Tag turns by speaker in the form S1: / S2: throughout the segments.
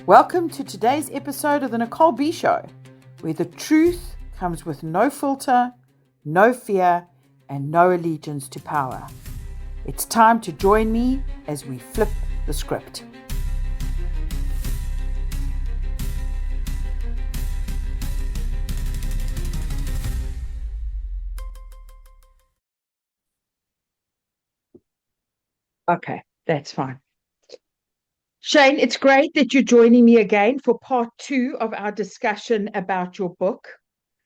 S1: Welcome to today's episode of the Nicole B Show, where the truth comes with no filter, no fear, and no allegiance to power. It's time to join me as we flip the script. Okay, that's fine. Shane, it's great that you're joining me again for part 2 of our discussion about your book,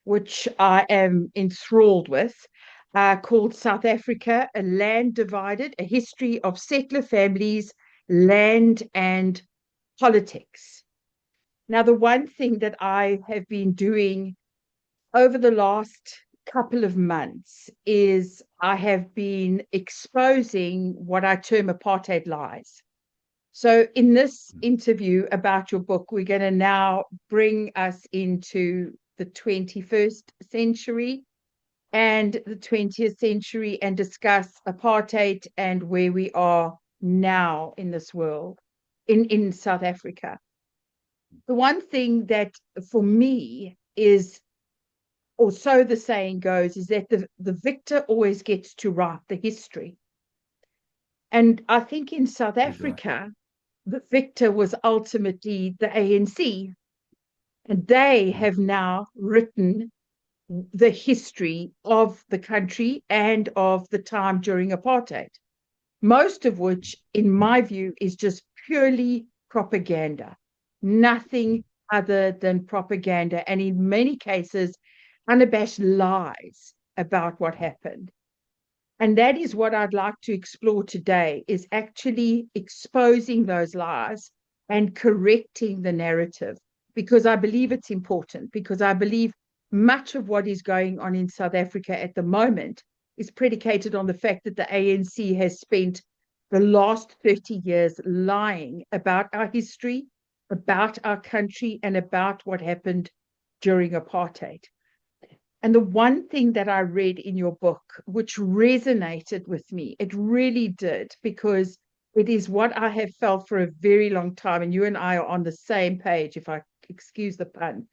S1: which I am enthralled with, called South Africa, A Land Divided, A History of Settler Families, Land and Politics. Now, the one thing that I have been doing over the last couple of months is I have been exposing what I term apartheid lies. So in this interview about your book, we're going to now bring us into the 21st century and the 20th century and discuss apartheid and where we are now in this world, in South Africa. The one thing that for me is, or so the saying goes, is that the victor always gets to write the history. And I think in South Africa, the victor was ultimately the ANC, and they have now written the history of the country and of the time during apartheid, most of which, in my view, is just purely propaganda, nothing other than propaganda, and in many cases, unabashed lies about what happened. And that is what I'd like to explore today, is actually exposing those lies and correcting the narrative, because I believe it's important, because I believe much of what is going on in South Africa at the moment is predicated on the fact that the ANC has spent the last 30 years lying about our history, about our country, and about what happened during apartheid. And the one thing that I read in your book, which resonated with me, it really did, because it is what I have felt for a very long time, and you and I are on the same page, if I excuse the pun,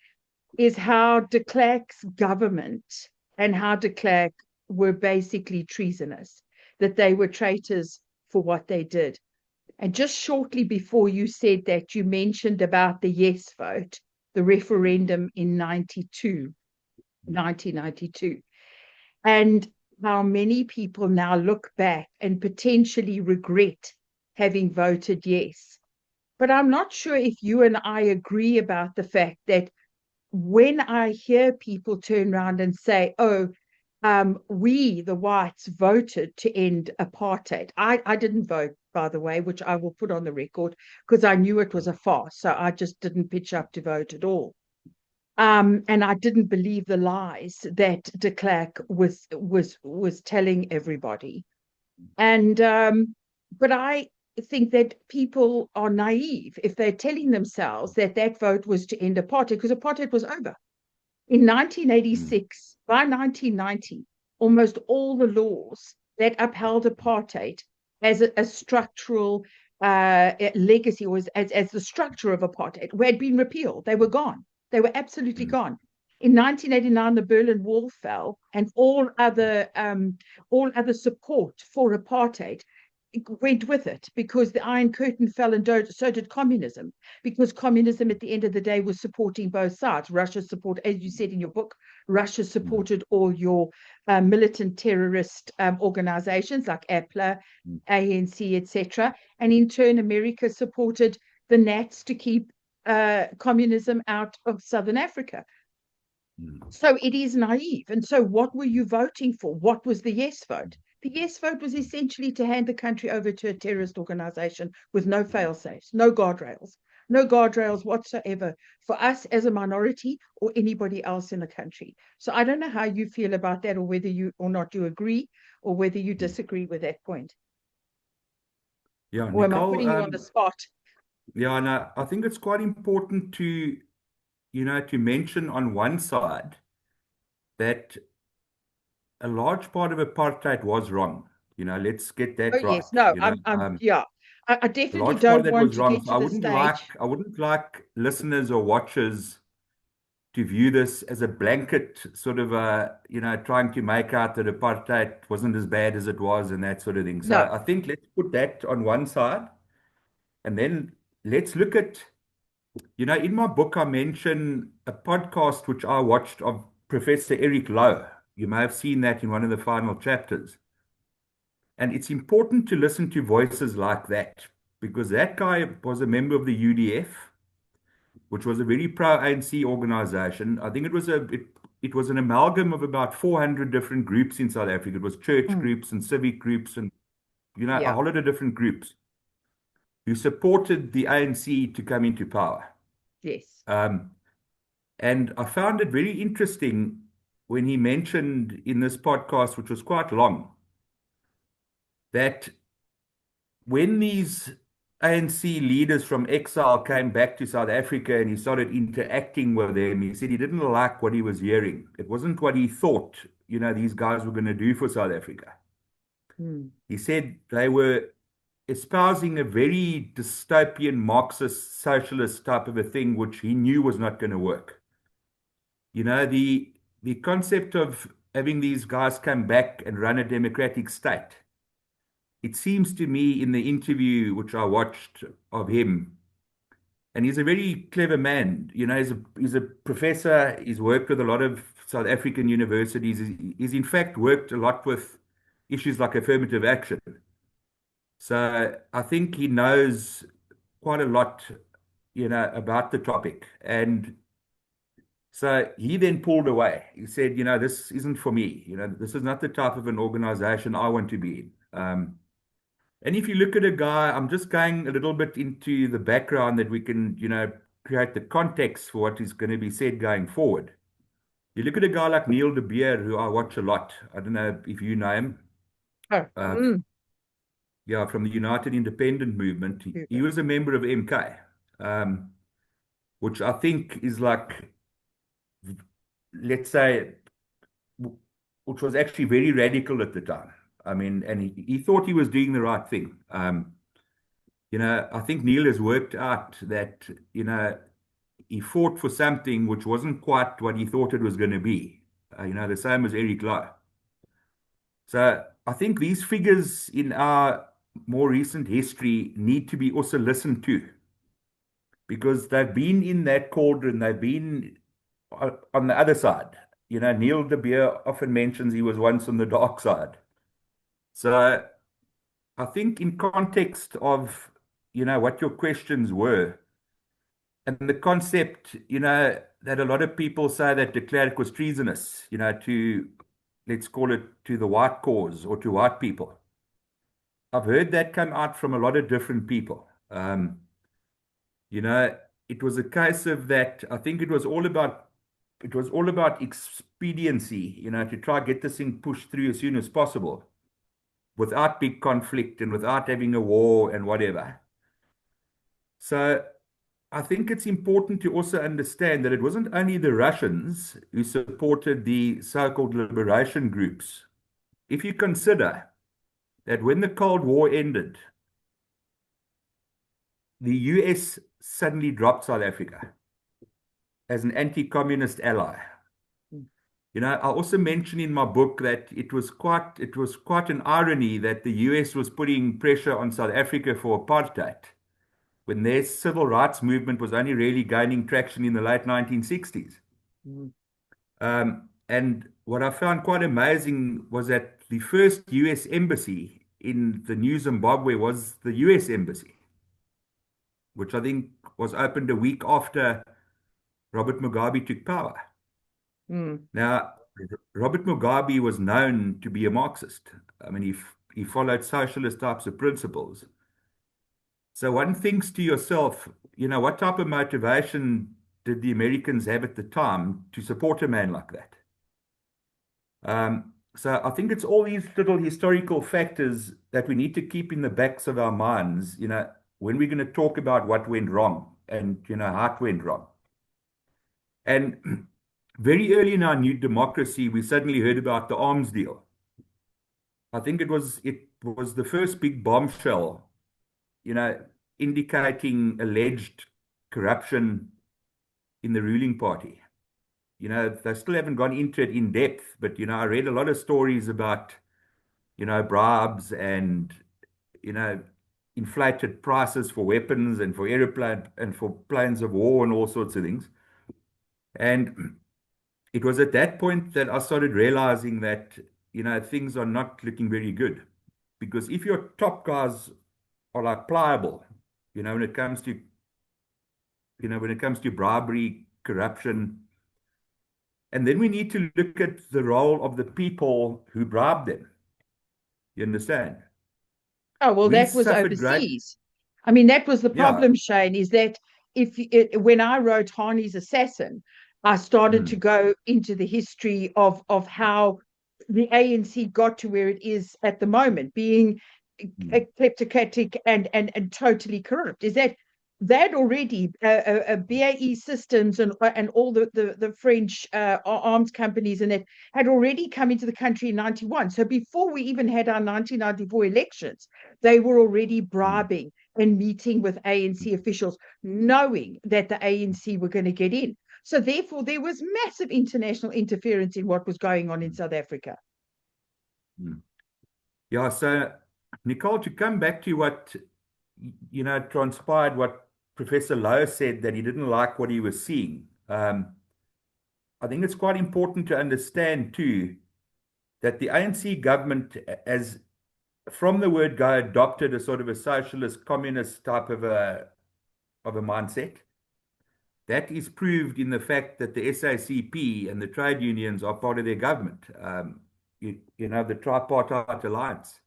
S1: is how de Klerk's government and how de Klerk were basically treasonous, that they were traitors for what they did. And just shortly before you said that, you mentioned about the yes vote, the referendum in 1992, and how many people now look back and potentially regret having voted yes. But I'm not sure if you and I agree about the fact that when I hear people turn around and say, oh, we, the whites, voted to end apartheid. I didn't vote, by the way, which I will put on the record, because I knew it was a farce. So I just didn't pitch up to vote at all. And I didn't believe the lies that de Klerk was telling everybody. And but I think that people are naive if they're telling themselves that that vote was to end apartheid, because apartheid was over. In 1986, by 1990, almost all the laws that upheld apartheid as a structural legacy, was as the structure of apartheid, had been repealed. They were gone. They were absolutely gone. In 1989, the Berlin Wall fell, and all other support for apartheid went with it, because the Iron Curtain fell, and so did communism, because communism at the end of the day was supporting both sides. Russia supported, as you said in your book, Russia supported all your militant terrorist organizations like APLA, ANC, etc. And in turn, America supported the Nats to keep communism out of Southern Africa. So it is naive. And so what were you voting for? What was the yes vote? The yes vote was essentially to hand the country over to a terrorist organization with no fail-safes, no guardrails whatsoever for us as a minority or anybody else in the country. So I don't know how you feel about that, or whether you or not you agree, or whether you disagree with that point.
S2: Yeah,
S1: Or am I
S2: Nicole,
S1: putting you on the spot?
S2: yeah, no, I think it's quite important to, to mention on one side that a large part of apartheid was wrong. Let's get that
S1: Oh
S2: right.
S1: yes, no, I'm yeah. I
S2: A
S1: definitely
S2: large part of
S1: don't
S2: that
S1: want
S2: was
S1: to
S2: wrong.
S1: get
S2: So
S1: to the stage.
S2: I wouldn't like listeners or watchers to view this as a blanket sort of trying to make out that apartheid wasn't as bad as it was and that sort of thing. So
S1: No.
S2: I think let's put that on one side and then let's look at, in my book, I mention a podcast which I watched of Professor Eric Lowe. You may have seen that in one of the final chapters. And it's important to listen to voices like that because that guy was a member of the UDF, which was a very pro-ANC organization. I think it was an amalgam of about 400 different groups in South Africa. It was church
S1: Mm,
S2: groups and civic groups and a
S1: yeah.
S2: whole lot of different groups who supported the ANC to come into power.
S1: Yes.
S2: Um, and I found it very interesting when he mentioned in this podcast, which was quite long, that when these ANC leaders from exile came back to South Africa and he started interacting with them, he said he didn't like what he was hearing. It wasn't what he thought, these guys were going to do for South Africa.
S1: Mm,
S2: He said they were espousing a very dystopian Marxist socialist type of a thing, which he knew was not going to work. The concept of having these guys come back and run a democratic state. It seems to me in the interview which I watched of him, and he's a very clever man. He's a professor. He's worked with a lot of South African universities. He's in fact worked a lot with issues like affirmative action. So I think he knows quite a lot, about the topic. And so he then pulled away. He said, this isn't for me. This is not the type of an organization I want to be in. And if you look at a guy, I'm just going a little bit into the background that we can, create the context for what is going to be said going forward. You look at a guy like Neil de Beer, who I watch a lot. I don't know if you know him.
S1: oh,
S2: Uh, yeah, from the United Independent Movement. He
S1: Hugo.
S2: was a member of MK, which I think is like, let's say, which was actually very radical at the time. I mean, and he thought he was doing the right thing. I think Neil has worked out that, he fought for something which wasn't quite what he thought it was going to be. The same as Eric Lowe. So I think these figures in our more recent history need to be also listened to because they've been in that cauldron, they've been on the other side. Neil de Beer often mentions he was once on the dark side. So I think in context of, what your questions were, and the concept, that a lot of people say that de Klerk was treasonous, let's call it, to the white cause or to white people. I've heard that come out from a lot of different people. You know, it was a case of that. I think it was all about expediency, to try to get this thing pushed through as soon as possible without big conflict and without having a war and whatever. So I think it's important to also understand that it wasn't only the Russians who supported the so-called liberation groups. If you consider that when the Cold War ended, the US suddenly dropped South Africa as an anti-communist ally. I also mention in my book that it was quite an irony that the US was putting pressure on South Africa for apartheid when their civil rights movement was only really gaining traction in the late 1960s.
S1: Mm,
S2: And what I found quite amazing was that the first US embassy in the new Zimbabwe was the US embassy, which I think was opened a week after Robert Mugabe took power.
S1: mm,
S2: Now, Robert Mugabe was known to be a Marxist. I mean, he followed socialist types of principles. So one thinks to yourself, what type of motivation did the Americans have at the time to support a man like that? So I think it's all these little historical factors that we need to keep in the backs of our minds, when we're going to talk about what went wrong and, how it went wrong. And very early in our new democracy, we suddenly heard about the arms deal. I think it was the first big bombshell you know, indicating alleged corruption in the ruling party. They still haven't gone into it in depth, but, I read a lot of stories about, bribes and, you know, inflated prices for weapons and for aeroplane and for planes of war and all sorts of things. And it was at that point that I started realizing that, things are not looking very good. Because if your top guys are like pliable, when it comes to, bribery, corruption, and then we need to look at the role of the people who bribed them. You understand?
S1: Oh, well,
S2: We
S1: that was
S2: suffered great,
S1: overseas. I mean, that was the
S2: yeah.
S1: problem, Shane, is that when I wrote Harney's Assassin, I started to
S2: Mm,
S1: go into the history of how the ANC got to where it is at the moment, being
S2: mm,
S1: kleptocratic and totally corrupt. Is that already BAE Systems and all the French arms companies and it had already come into the country in 91. So before we even had our 1994 elections, they were already
S2: mm,
S1: bribing and meeting with ANC officials, knowing that the ANC were going to get in. So therefore, there was massive international interference in what was going on in
S2: mm,
S1: South Africa.
S2: mm. Yeah, so Nicole, to come back to what transpired, what Professor Lowe said that he didn't like what he was seeing. I think it's quite important to understand too that the ANC government, as from the word go, adopted a sort of a socialist, communist type of a mindset. That is proved in the fact that the SACP and the trade unions are part of their government. The tripartite alliance.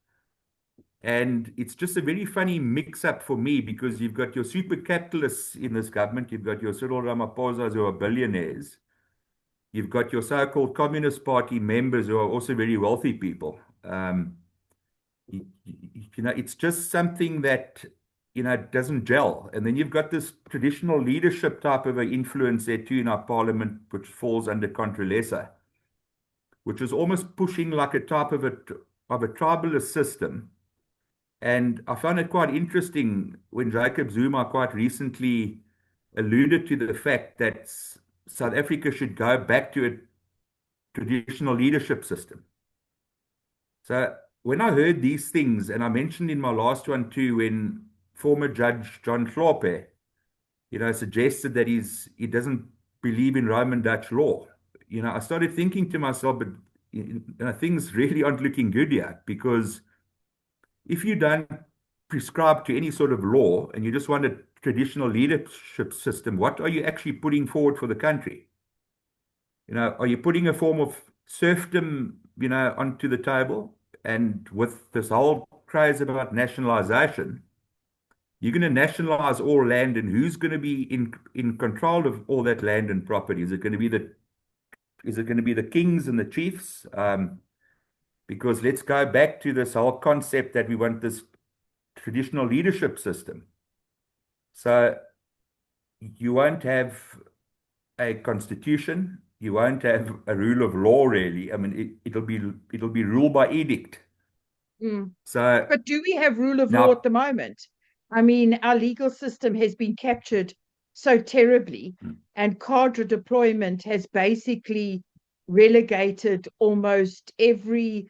S2: And it's just a very funny mix up for me because you've got your super capitalists in this government, you've got your Cyril Ramaphosa's who are billionaires, you've got your so called Communist Party members who are also very wealthy people. It's just something that, doesn't gel. And then you've got this traditional leadership type of an influence there too in our parliament, which falls under Controlesa, which is almost pushing like a type of a tribalist system. And I found it quite interesting when Jacob Zuma quite recently alluded to the fact that South Africa should go back to a traditional leadership system. So when I heard these things, and I mentioned in my last one too, when former Judge John Hlophe, suggested that he doesn't believe in Roman Dutch law, I started thinking to myself, but things really aren't looking good yet because if you don't prescribe to any sort of law and you just want a traditional leadership system, what are you actually putting forward for the country? Are you putting a form of serfdom, onto the table? And with this whole craze about nationalization, you're going to nationalize all land, and who's going to be in control of all that land and property? Is it going to be the kings and the chiefs? Because let's go back to this whole concept that we want this traditional leadership system. So you won't have a constitution, you won't have a rule of law really. I mean, it'll be ruled by edict.
S1: Mm.
S2: So
S1: But do we have rule of law at
S2: now,
S1: the moment? I mean, our legal system has been captured so terribly, and cadre deployment has basically relegated almost every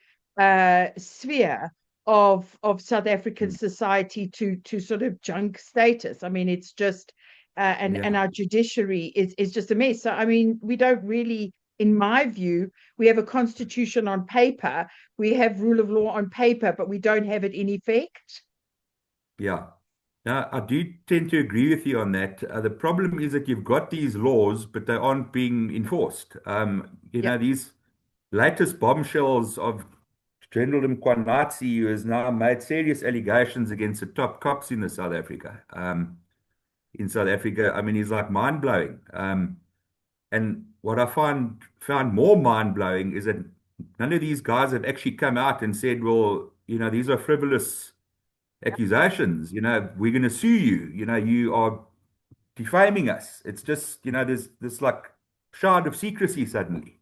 S1: sphere of South African society to sort of junk status. I mean, it's just and
S2: yeah,
S1: our judiciary is just a mess. So I mean, we don't really, in my view, we have a constitution on paper, we have rule of law on paper, but we don't have it in effect.
S2: yeah. Now, I do tend to agree with you on that. The problem is that you've got these laws, but they aren't being enforced.
S1: Yeah.
S2: These latest bombshells of General Mkwanatsi, who has now made serious allegations against the top cops in South Africa. In South Africa, I mean, he's like mind blowing. And what I found more mind blowing is that none of these guys have actually come out and said, well, these are frivolous accusations. We're going to sue you. You are defaming us. It's just, there's this like shard of secrecy suddenly.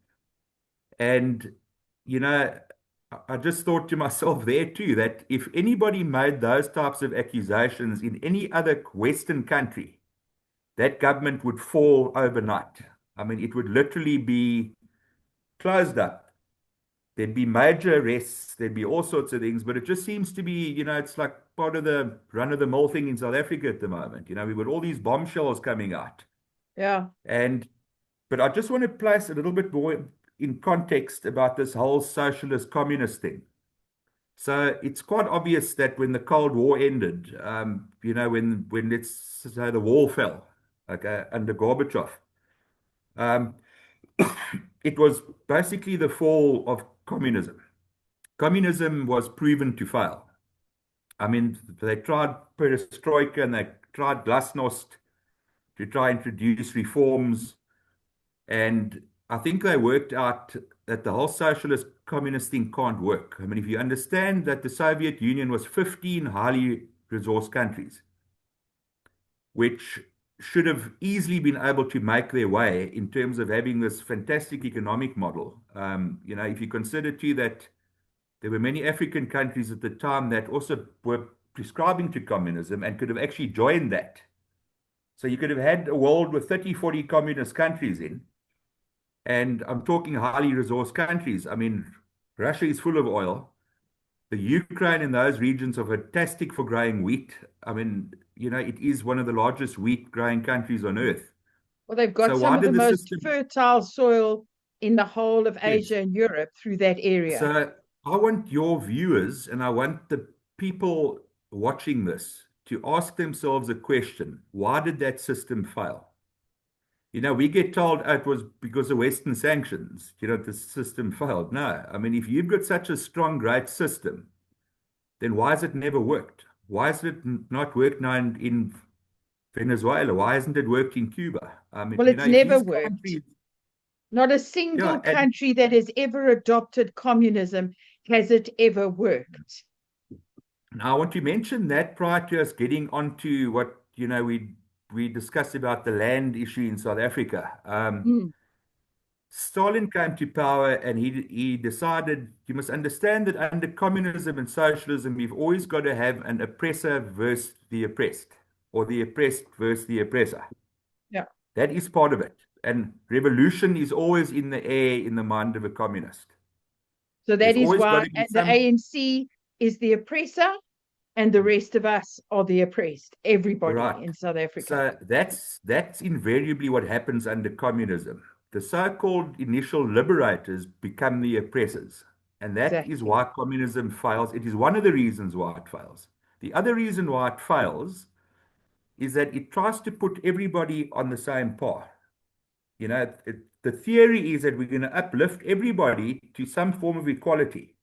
S2: And, you know, I just thought to myself there too that if anybody made those types of accusations in any other Western country, that government would fall overnight. I mean, it would literally be closed up. There'd be major arrests, there'd be all sorts of things, but it just seems to be, it's like part of the run of the mill thing in South Africa at the moment. We've got all these bombshells coming out.
S1: Yeah.
S2: And, but I just want to place a little bit more in context about this whole socialist communist thing. So it's quite obvious that when the Cold War ended, when let's say the wall fell, okay, under Gorbachev, um, it was basically the fall of communism. Communism was proven to fail. I mean, they tried perestroika and they tried glasnost to try and introduce reforms. And I think they worked out that the whole socialist communist thing can't work. I mean, if you understand that the Soviet Union was 15 highly resourced countries, which should have easily been able to make their way in terms of having this fantastic economic model. If you consider too that there were many African countries at the time that also were prescribing to communism and could have actually joined that. So you could have had a world with 30, 40 communist countries in. And I'm talking highly resourced countries. I mean, Russia is full of oil. The Ukraine in those regions are fantastic for growing wheat. I mean, it is one of the largest wheat growing countries on earth.
S1: Well, they've got
S2: So
S1: some
S2: why
S1: of the
S2: did the
S1: most
S2: system?
S1: fertile soil in the whole of
S2: Yes.
S1: Asia and Europe through that area.
S2: So I want your viewers and I want the people watching this to ask themselves a question. Why did that system fail? We get told oh, it was because of Western sanctions, the system failed. No, I mean, if you've got such a strong, great system, then why has it never worked? Why has it not worked now in Venezuela? Why hasn't it worked in Cuba? I mean,
S1: Well, it's
S2: if
S1: never
S2: these
S1: worked.
S2: countries,
S1: Not a
S2: yeah,
S1: single
S2: and
S1: country that has ever adopted communism has it ever worked.
S2: now I want to mention that prior to us getting onto what, we discussed about the land issue in South Africa.
S1: Mm,
S2: Stalin came to power and he decided you must understand that under communism and socialism, we've always got to have an oppressor versus the oppressed, or the oppressed versus the oppressor.
S1: yeah.
S2: That is part of it. And revolution is always in the air in the mind of a communist.
S1: So
S2: There's
S1: that is
S2: always got
S1: why
S2: to be
S1: the
S2: some
S1: ANC is the oppressor and the rest of us are the oppressed, everybody
S2: right.
S1: in South Africa.
S2: So that's invariably what happens under communism. The so-called initial liberators become the oppressors. And that is
S1: Exactly.
S2: why communism fails. It is one of the reasons why it fails. The other reason why it fails is that it tries to put everybody on the same path. The theory is that we're going to uplift everybody to some form of equality.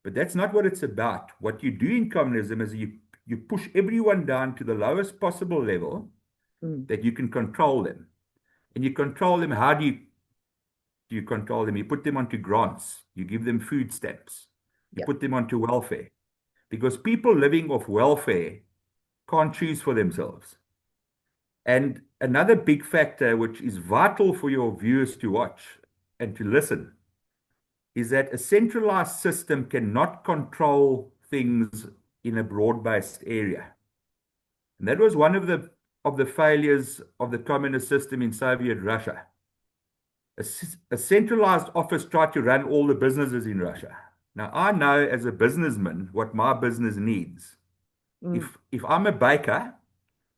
S2: But that's not what it's about. What you do in communism is you push everyone down to the lowest possible level
S1: Mm,
S2: that you can control them. And you control them. How do you control them? You put them onto grants. You give them food stamps. You
S1: yeah.
S2: put them onto welfare. Because people living off welfare can't choose for themselves. And another big factor, which is vital for your viewers to watch and to listen, is that a centralized system cannot control things in a broad-based area. And that was one of the failures of the communist system in Soviet Russia. A centralized office tried to run all the businesses in Russia. Now, I know as a businessman what my business needs.
S1: Mm,
S2: If I'm a baker,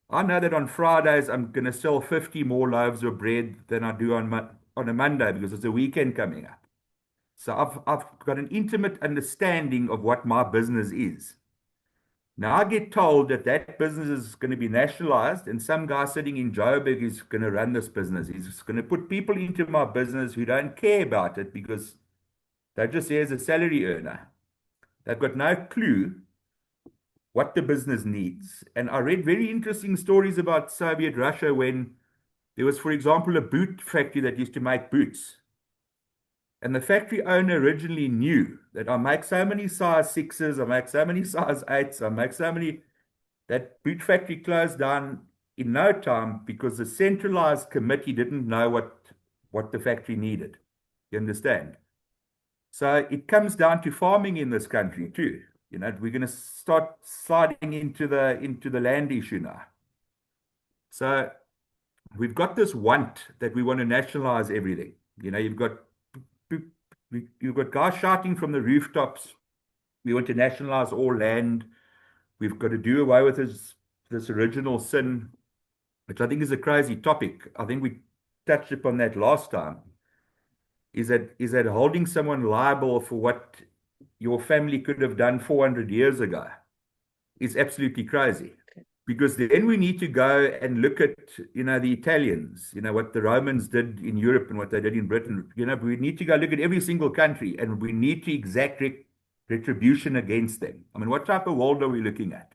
S2: I know that on Fridays I'm going to sell 50 more loaves of bread than I do on a Monday because it's a weekend coming up. So I've got an intimate understanding of what my business is. Now I get told that that business is going to be nationalized, and some guy sitting in Joburg is going to run this business. He's going to put people into my business who don't care about it because they're just there as a salary earner. They've got no clue what the business needs. And I read very interesting stories about Soviet Russia when there was, for example, a boot factory that used to make boots. And the factory owner originally knew that I make so many size sixes, I make so many size eights, I make so many. That boot factory closed down in no time because the centralized committee didn't know what the factory needed. You understand? So it comes down to farming in this country too. We're going to start sliding into the land issue now. So we've got this want that we want to nationalize everything. You've got guys shouting from the rooftops, we want to nationalize all land. We've got to do away with this original sin, which I think is a crazy topic. I think we touched upon that last time. Is that holding someone liable for what your family could have done 400 years ago is absolutely crazy. Because then we need to go and look at, the Italians, what the Romans did in Europe and what they did in Britain. We need to go look at every single country and we need to exact retribution against them. I mean, what type of world are we looking at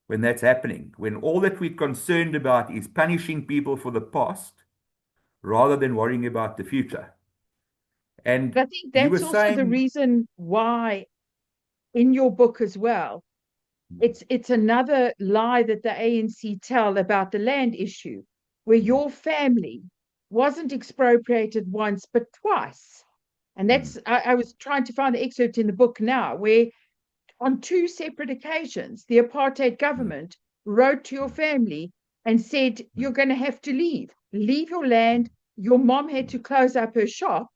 S2: when that's happening? When all that we're concerned about is punishing people for the past rather than worrying about the future. And
S1: I think
S2: you were
S1: that's also the
S2: saying,
S1: reason why in your book as well, it's another lie that the ANC tell about the land issue, where your family wasn't expropriated once but twice. And that's I was trying to find the excerpt in the book now, where on two separate occasions the apartheid government wrote to your family and said, you're going to have to leave your land. Your mom had to close up her shop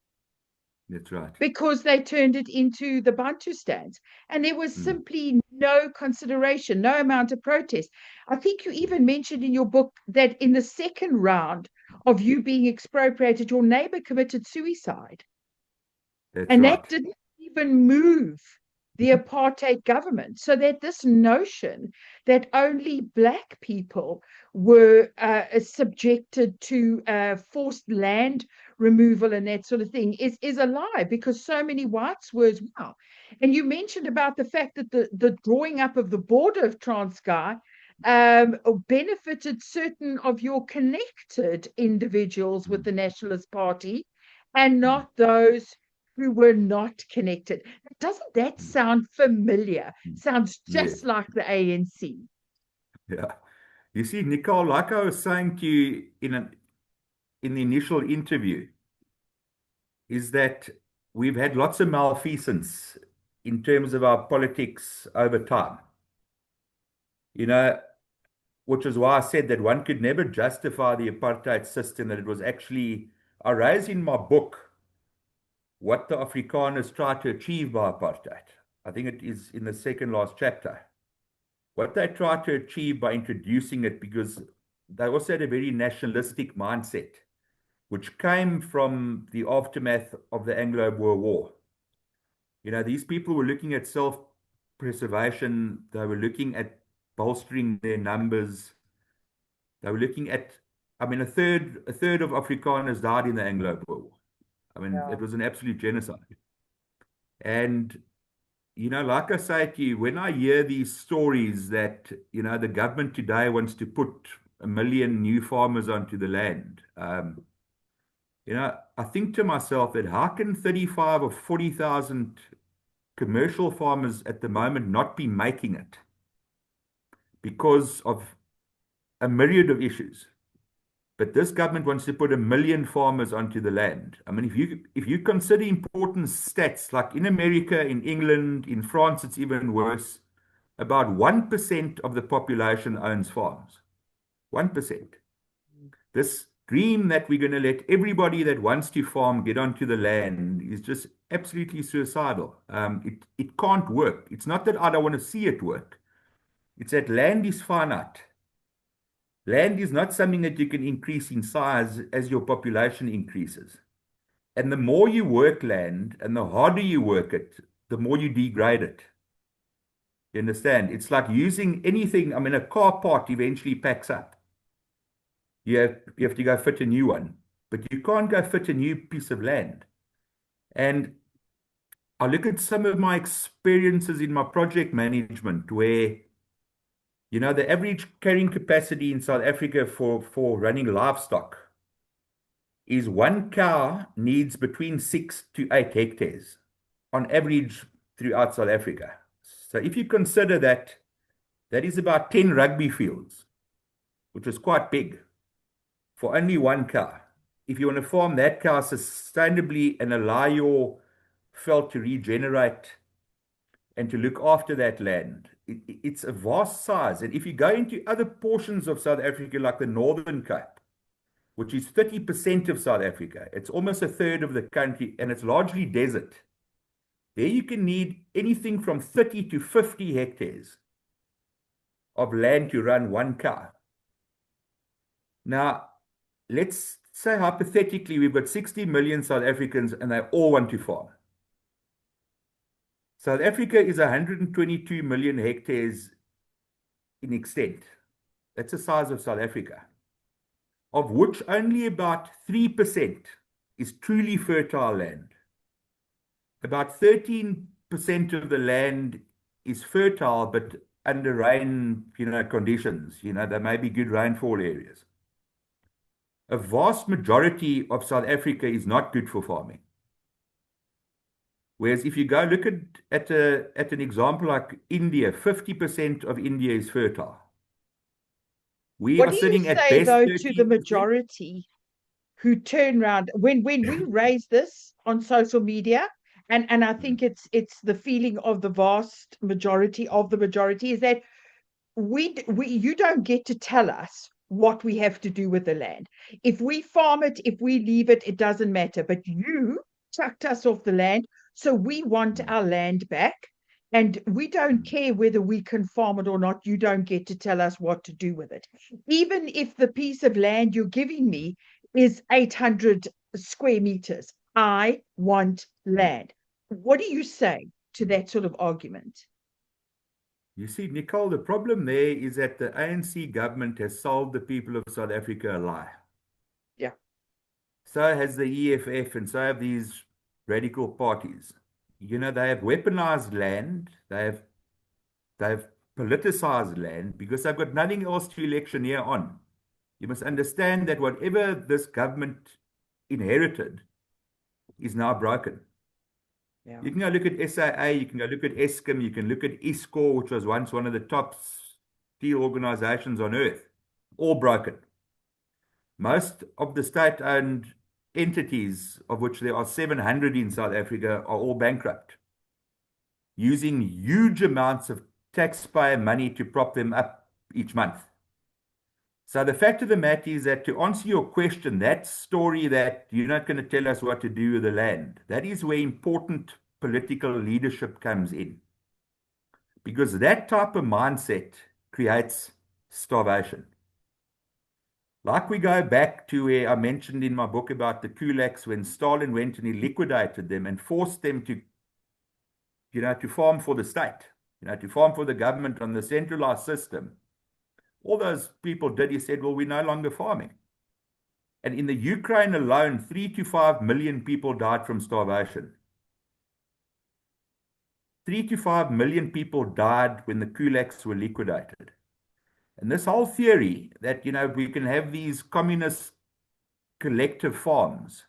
S2: that's right.
S1: because they turned it into the Bantustans. And there was simply no consideration, no amount of protest. I think you even mentioned in your book that in the second round of you being expropriated, your neighbor committed suicide.
S2: That's
S1: And
S2: right.
S1: that didn't even move the apartheid government. So that this notion that only Black people were subjected to forced land removal and that sort of thing is a lie, because so many whites were as well. And you mentioned about the fact that the drawing up of the border of Transkei benefited certain of your connected individuals with the Nationalist Party and not those who were not connected. Doesn't that sound familiar? Sounds
S2: Yes.
S1: just like the ANC.
S2: Yeah. You see, Nicole, like I was saying to you in the initial interview, is that we've had lots of malfeasance in terms of our politics over time. Which is why I said that one could never justify the apartheid system, that it was actually, I raise in my book what the Afrikaners tried to achieve by apartheid. I think it is in the second last chapter. What they tried to achieve by introducing it, because they also had a very nationalistic mindset, which came from the aftermath of the Anglo-Boer War. These people were looking at self-preservation. They were looking at bolstering their numbers. They were looking at, I mean, a third of Afrikaners died in the Anglo-Boer War. I mean, it was an absolute genocide. And, like I say to you, when I hear these stories that, the government today wants to put 1 million new farmers onto the land, I think to myself that how can 35 or 40,000 commercial farmers at the moment not be making it because of a myriad of issues? But this government wants to put 1 million farmers onto the land. I mean, if you consider important stats, like in America, in England, in France, it's even worse. About 1% of the population owns farms. 1%. This dream that we're going to let everybody that wants to farm get onto the land is just absolutely suicidal. It can't work. It's not that I don't want to see it work. It's that land is finite. Land is not something that you can increase in size as your population increases. And the more you work land and the harder you work it, the more you degrade it. You understand? It's like using anything. I mean, a car part eventually packs up. You have to go fit a new one, but you can't go fit a new piece of land. And I look at some of my experiences in my project management where the average carrying capacity in South Africa for running livestock is one cow needs between 6 to 8 hectares on average throughout South Africa. So if you consider that, that is about 10 rugby fields, which is quite big for only one cow. If you want to farm that cow sustainably and allow your felt to regenerate and to look after that land. It's a vast size. And if you go into other portions of South Africa, like the Northern Cape, which is 30% of South Africa, it's almost a third of the country, and it's largely desert. There you can need anything from 30 to 50 hectares of land to run one cow. Now, let's say hypothetically we've got 60 million South Africans and they all want to farm. South Africa is 122 million hectares in extent. That's the size of South Africa, of which only about 3% is truly fertile land. About 13% of the land is fertile, but under rain, conditions. There may be good rainfall areas. A vast majority of South Africa is not good for farming. Whereas if you go look at an example like India, 50% of India is fertile. We
S1: What
S2: are
S1: do you
S2: sitting at
S1: say,
S2: best
S1: though, to the
S2: 13%.
S1: majority who turn around when we raise this on social media? And I think it's the feeling of the vast majority of the majority is that you don't get to tell us what we have to do with the land. If we farm it, if we leave it, it doesn't matter. But you chucked us off the land, so we want our land back. And we don't care whether we can farm it or not. You don't get to tell us what to do with it. Even if the piece of land you're giving me is 800 square meters, I want land. What do you say to that sort of argument?
S2: You see, Nicole, the problem there is that the ANC government has sold the people of South Africa a lie.
S1: Yeah.
S2: So has the EFF, and so have these radical parties. They have weaponized land, they've politicized land because they've got nothing else to electioneer on. You must understand that whatever this government inherited is now broken.
S1: Yeah.
S2: You can go look at SAA, you can go look at Eskom, you can look at ISCOR, which was once one of the top steel organizations on earth. All broken. Most of the state-owned entities, of which there are 700 in South Africa, are all bankrupt, using huge amounts of taxpayer money to prop them up each month. So the fact of the matter is that, to answer your question, that story that you're not going to tell us what to do with the land, that is where important political leadership comes in. Because that type of mindset creates starvation. Like we go back to where I mentioned in my book about the kulaks, when Stalin went and he liquidated them and forced them to farm for the state, to farm for the government on the centralized system. All those people did, he said, well, we're no longer farming. And in the Ukraine alone, 3 to 5 million people died from starvation. 3 to 5 million people died when the kulaks were liquidated. And this whole theory that, we can have these communist collective farms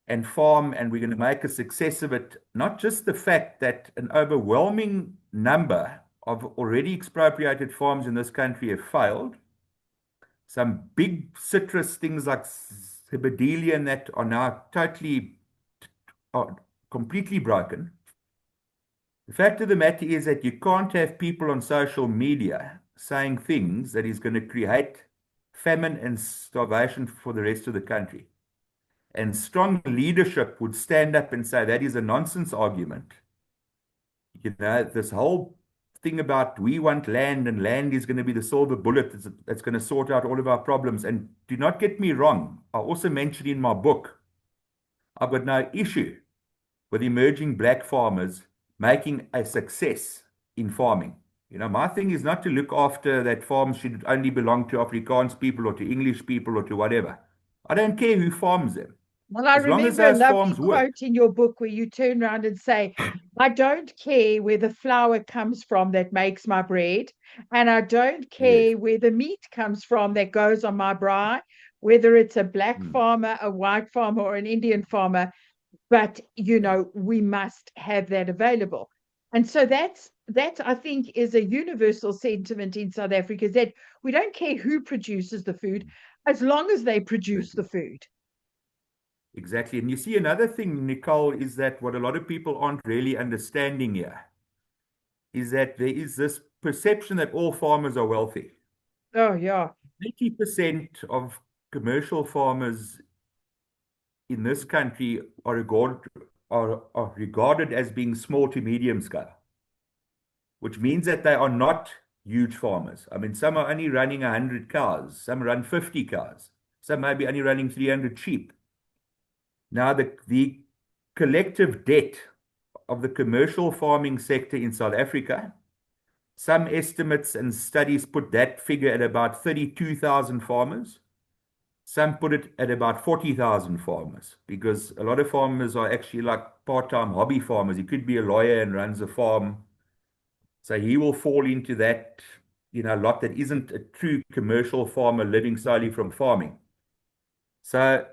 S2: and we're going to make a success of it, not just the fact that an overwhelming number of already expropriated farms in this country have failed. Some big citrus things like Sibedelia and that are now completely broken. The fact of the matter is that you can't have people on social media saying things that is going to create famine and starvation for the rest of the country. And strong leadership would stand up and say that is a nonsense argument. This whole thing about we want land and land is going to be the silver bullet that's going to sort out all of our problems. And do not get me wrong, I also mentioned in my book, I've got no issue with emerging black farmers making a success in farming. My thing is not to look after that farms should only belong to Afrikaans people or to English people or to whatever. I don't care who farms them.
S1: Well, I
S2: As long as
S1: remember a
S2: those
S1: lovely
S2: farms work.
S1: quote in your book where you turn around and say, I don't care where the flour comes from that makes my bread, and I don't care
S2: Yes.
S1: where the meat comes from that goes on my braai, whether it's a black farmer, a white farmer, or an Indian farmer, but, we must have that available. And so that I think is a universal sentiment in South Africa, is that we don't care who produces the food as long as they produce the food.
S2: Exactly. And you see, another thing, Nicole, is that what a lot of people aren't really understanding here is that there is this perception that all farmers are wealthy.
S1: Oh, yeah.
S2: 80% of commercial farmers in this country are regarded as being small to medium scale, which means that they are not huge farmers. I mean, some are only running 100 cows, some run 50 cows, some may be only running 300 sheep. Now, the collective debt of the commercial farming sector in South Africa, some estimates and studies put that figure at about 32,000 farmers. Some put it at about 40,000 farmers because a lot of farmers are actually like part-time hobby farmers. He could be a lawyer and runs a farm. So he will fall into that, lot that isn't a true commercial farmer living solely from farming. So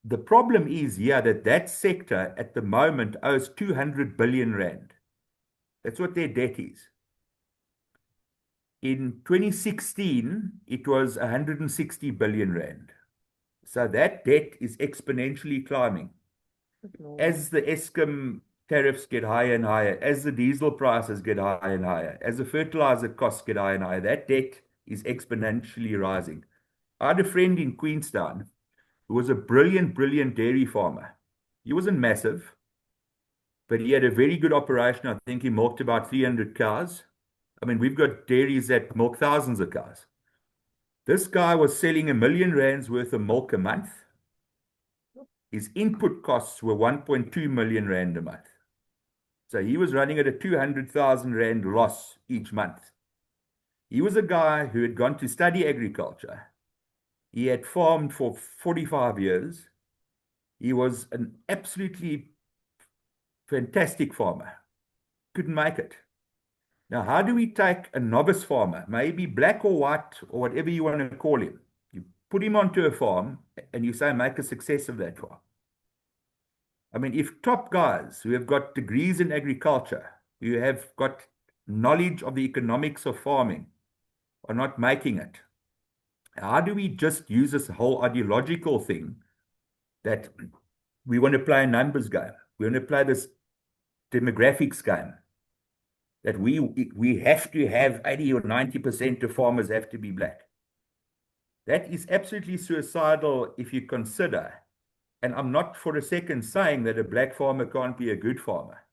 S2: the problem is, yeah, that sector at the moment owes 200 billion rand. That's what their debt is. In 2016, it was 160 billion rand. So that debt is exponentially climbing.
S1: Good Lord.
S2: As the Eskom tariffs get higher and higher, as the diesel prices get higher and higher, as the fertilizer costs get higher and higher, that debt is exponentially rising. I had a friend in Queenstown who was a brilliant, brilliant dairy farmer. He wasn't massive, but he had a very good operation. I think he milked about 300 cows. I mean, we've got dairies that milk thousands of cows. This guy was selling R1 million worth of milk a month. His input costs were 1.2 million rand a month. So he was running at a 200,000 rand loss each month. He was a guy who had gone to study agriculture. He had farmed for 45 years. He was an absolutely fantastic farmer. Couldn't make it. Now, how do we take a novice farmer, maybe black or white or whatever you want to call him? You put him onto a farm and you say, make a success of that farm. I mean, if top guys who have got degrees in agriculture, who have got knowledge of the economics of farming, are not making it, how do we just use this whole ideological thing that we want to play a numbers game? We want to play this demographics game that we have to have 80 or 90% of farmers have to be black. That is absolutely suicidal if you consider, and I'm not for a second saying that a black farmer can't be a good farmer.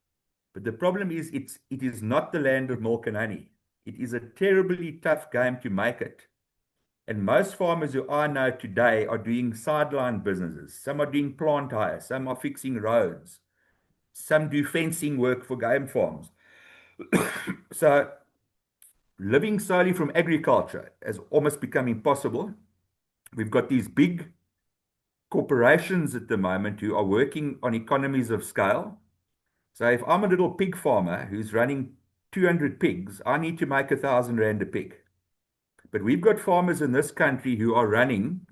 S2: But the problem is it is not the land of milk and honey. It is a terribly tough game to make it. And most farmers who I know today are doing sideline businesses. Some are doing plant hire, some are fixing roads, some do fencing work for game farms. So living solely from agriculture has almost become impossible. We've got these big corporations at the moment who are working on economies of scale. So if I'm a little pig farmer who's running 200 pigs, I need to make 1,000 rand a pig. But we've got farmers in this country who are running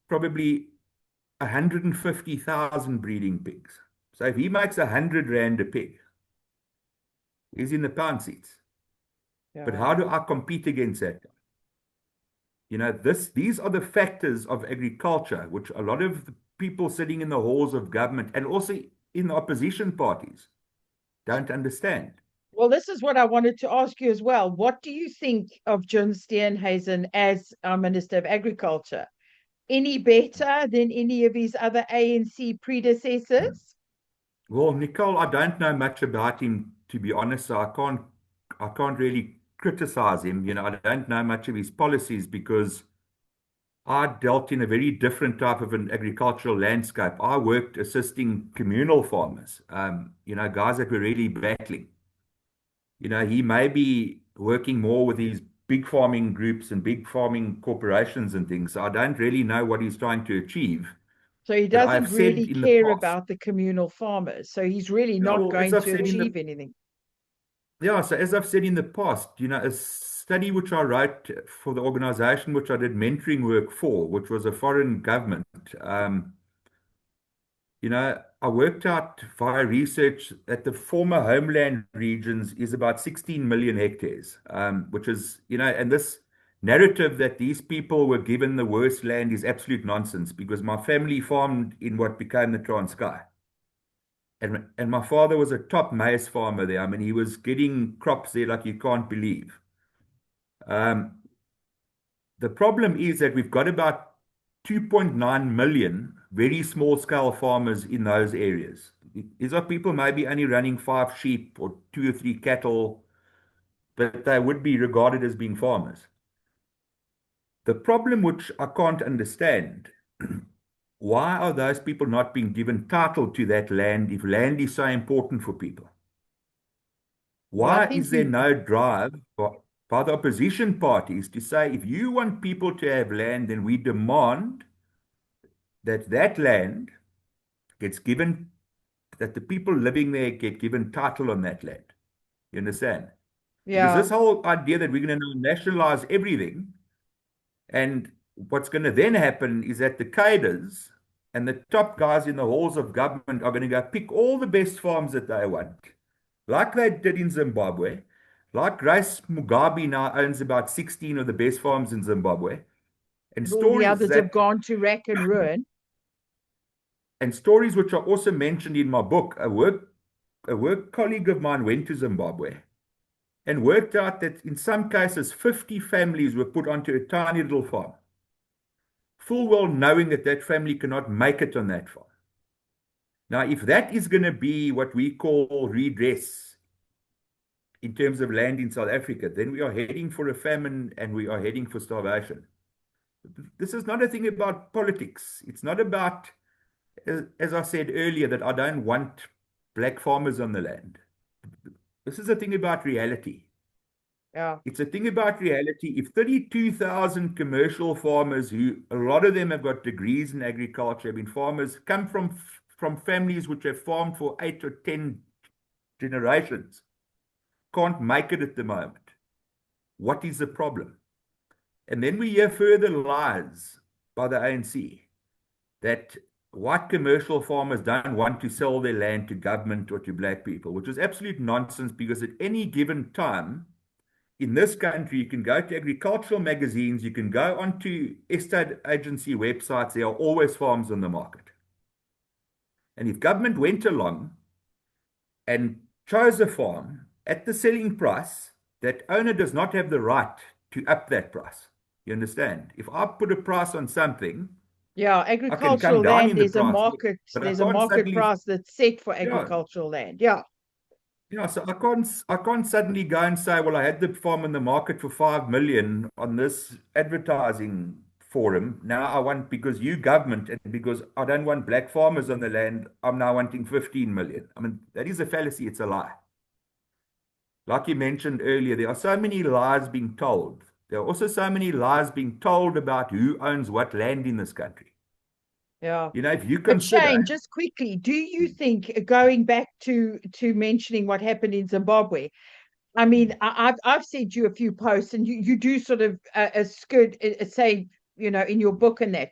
S2: probably 150,000 breeding pigs. So if he makes 100 rand a pig, he's in the pound seats. But
S1: Yeah.
S2: how do I compete against that? These are the factors of agriculture, which a lot of the people sitting in the halls of government and also in the opposition parties don't understand.
S1: Well, this is what I wanted to ask you as well. What do you think of John Steenhuisen as our Minister of Agriculture? Any better than any of his other ANC predecessors?
S2: Well, Nicole, I don't know much about him, to be honest, so I can't really criticize him. I don't know much of his policies because I dealt in a very different type of an agricultural landscape. I worked assisting communal farmers, guys that were really battling. He may be working more with these big farming groups and big farming corporations and things. So I don't really know what he's trying to achieve.
S1: So he
S2: But I've
S1: doesn't
S2: said
S1: really
S2: in the
S1: care
S2: past,
S1: about the communal farmers. So he's really
S2: yeah,
S1: not
S2: well, as
S1: going
S2: I've
S1: to
S2: said in the
S1: achieve anything.
S2: yeah, so as I've said in the past, a study which I wrote for the organization which I did mentoring work for, which was a foreign government, I worked out via research that the former homeland regions is about 16 million hectares, which is, and this narrative that these people were given the worst land is absolute nonsense because my family farmed in what became the Transkei. And my father was a top maize farmer there. I mean, he was getting crops there like you can't believe. Um, the problem is that we've got about 2.9 million very small scale farmers in those areas. These are people maybe only running 5 sheep or 2 or 3 cattle, but they would be regarded as being farmers. The problem which I can't understand, why are those people not being given title to that land if land is so important for people?
S1: Well, I
S2: Why
S1: think
S2: is there
S1: you,
S2: no drive by the opposition parties to say, if you want people to have land, then we demand that that land gets given, that the people living there get given title on that land? You understand? Because
S1: yeah,
S2: this whole idea that we're going to nationalize everything, and what's going to then happen is that the cadres and the top guys in the halls of government are going to go pick all the best farms that they want, like they did in Zimbabwe. Like Grace Mugabe now owns about 16 of the best farms in Zimbabwe. And
S1: and all the
S2: stories
S1: others have
S2: that
S1: gone to rack and ruin.
S2: and stories which are also mentioned in my book. A work colleague of mine went to Zimbabwe and worked out that in some cases 50 families were put onto a tiny little farm, full well knowing that that family cannot make it on that farm. Now, if that is going to be what we call redress in terms of land in South Africa, then we are heading for a famine and we are heading for starvation. This is not a thing about politics. It's not about, as I said earlier, that I don't want black farmers on the land. This is a thing about reality.
S1: Yeah,
S2: It's a thing about reality. If 32,000 commercial farmers, who a lot of them have got degrees in agriculture, have been farmers, come from families which have farmed for 8 or 10 generations, can't make it at the moment, what is the problem? And then we hear further lies by the ANC that white commercial farmers don't want to sell their land to government or to black people, which is absolute nonsense because at any given time, in this country, you can go to agricultural magazines, you can go onto estate agency websites, there are always farms on the market. And if government went along and chose a farm at the selling price, that owner does not have the right to up that price. You understand? If I put a price on something,
S1: yeah.
S2: I can come
S1: Agricultural
S2: down
S1: land,
S2: in the price, but I
S1: there's a
S2: can't
S1: market
S2: suddenly,
S1: price that's set for
S2: yeah,
S1: agricultural land. Yeah,
S2: yeah, so I can't suddenly go and say, well, I had the farm in the market for 5 million on this advertising forum. Now I want, because you government and because I don't want black farmers on the land, I'm now wanting 15 million. I mean, that is a fallacy, it's a lie. Like you mentioned earlier, there are so many lies being told. There are also so many lies being told about who owns what land in this country.
S1: yeah.
S2: You know, if you
S1: But Shane,
S2: consider,
S1: just quickly, do you think, going back to mentioning what happened in Zimbabwe? I mean, I've sent you a few posts, and you do sort of skirt say, in your book and that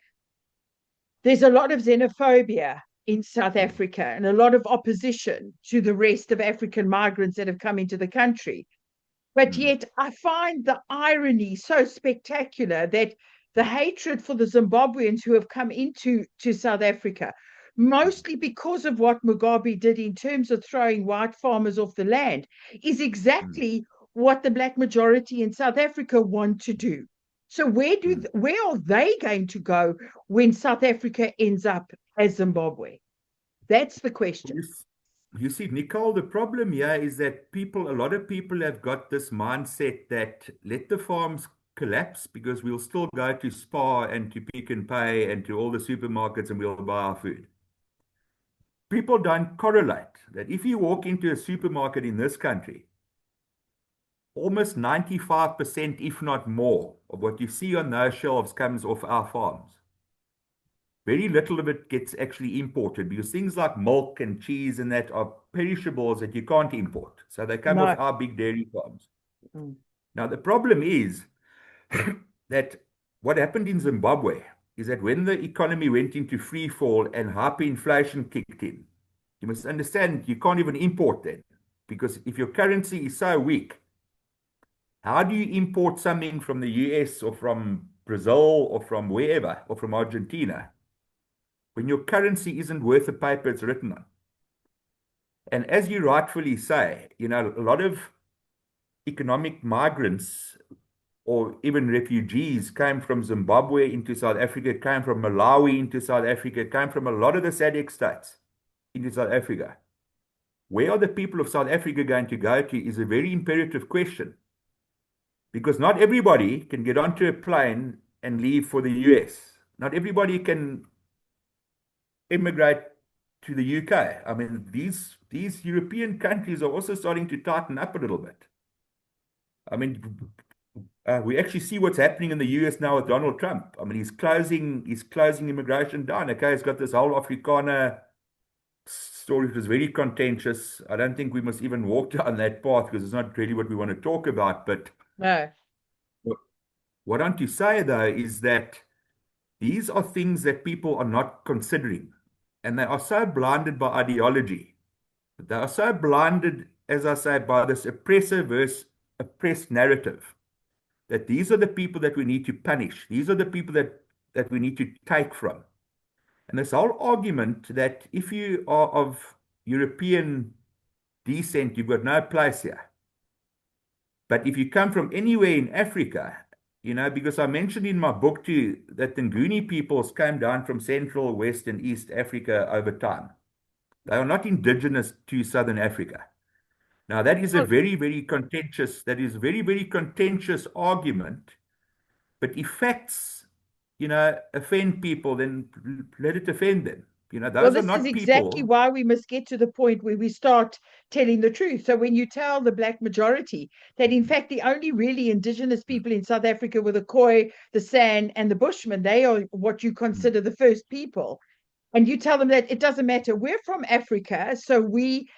S1: there's a lot of xenophobia in South Africa and a lot of opposition to the rest of African migrants that have come into the country. But
S2: hmm,
S1: yet I find the irony so spectacular that the hatred for the Zimbabweans who have come into South Africa, mostly because of what Mugabe did in terms of throwing white farmers off the land, is
S2: hmm,
S1: exactly what the black majority in South Africa want to do. So
S2: hmm.
S1: where are they going to go when South Africa ends up as Zimbabwe? That's the question.
S2: You see, Nicole, the problem here is that a lot of people have got this mindset that let the farms collapse because we'll still go to Spar and to Pick n Pay and to all the supermarkets and we'll buy our food. People don't correlate that if you walk into a supermarket in this country, almost 95%, if not more, of what you see on those shelves comes off our farms. Very little of it gets actually imported because things like milk and cheese and that are perishables that you can't import. So they come off
S1: No.
S2: our big dairy farms.
S1: Mm.
S2: Now, the problem is that what happened in Zimbabwe is that when the economy went into free fall and hyperinflation kicked in, you must understand you can't even import then because if your currency is so weak, How do you import something from the US or from Brazil or from wherever or from Argentina when your currency isn't worth the paper it's written on? And as you rightfully say, a lot of economic migrants or even refugees came from Zimbabwe into South Africa, came from Malawi into South Africa, came from a lot of the SADC states into South Africa. Where are the people of South Africa going to go to is a very imperative question. Because not everybody can get onto a plane and leave for the US. Not everybody can immigrate to the UK. I mean, these European countries are also starting to tighten up a little bit. I mean, we actually see what's happening in the US now with Donald Trump. I mean, he's closing immigration down. Okay, he's got this whole Afrikaner story which is very contentious. I don't think we must even walk down that path because it's not really what we want to talk about. But
S1: No.
S2: what I want to say though is that these are things that people are not considering, and they are so blinded by ideology. They are so blinded, as I say, by this oppressor versus oppressed narrative, that these are the people that we need to punish. These are the people that we need to take from. And this whole argument that if you are of European descent, you've got no place here. But if you come from anywhere in Africa, because I mentioned in my book too that the Nguni peoples came down from Central, West, and East Africa over time. They are not indigenous to Southern Africa. Now, that is a very, very contentious, very contentious argument. But if facts, offend people, then let it offend them.
S1: Well,
S2: Those are
S1: this is
S2: not
S1: exactly
S2: people.
S1: why we must get to the point where we start telling the truth. So when you tell the black majority that in fact the only really indigenous people in South Africa were the Khoi, the San, and the Bushmen, they are what you consider the first people. And you tell them that it doesn't matter. We're from Africa, so we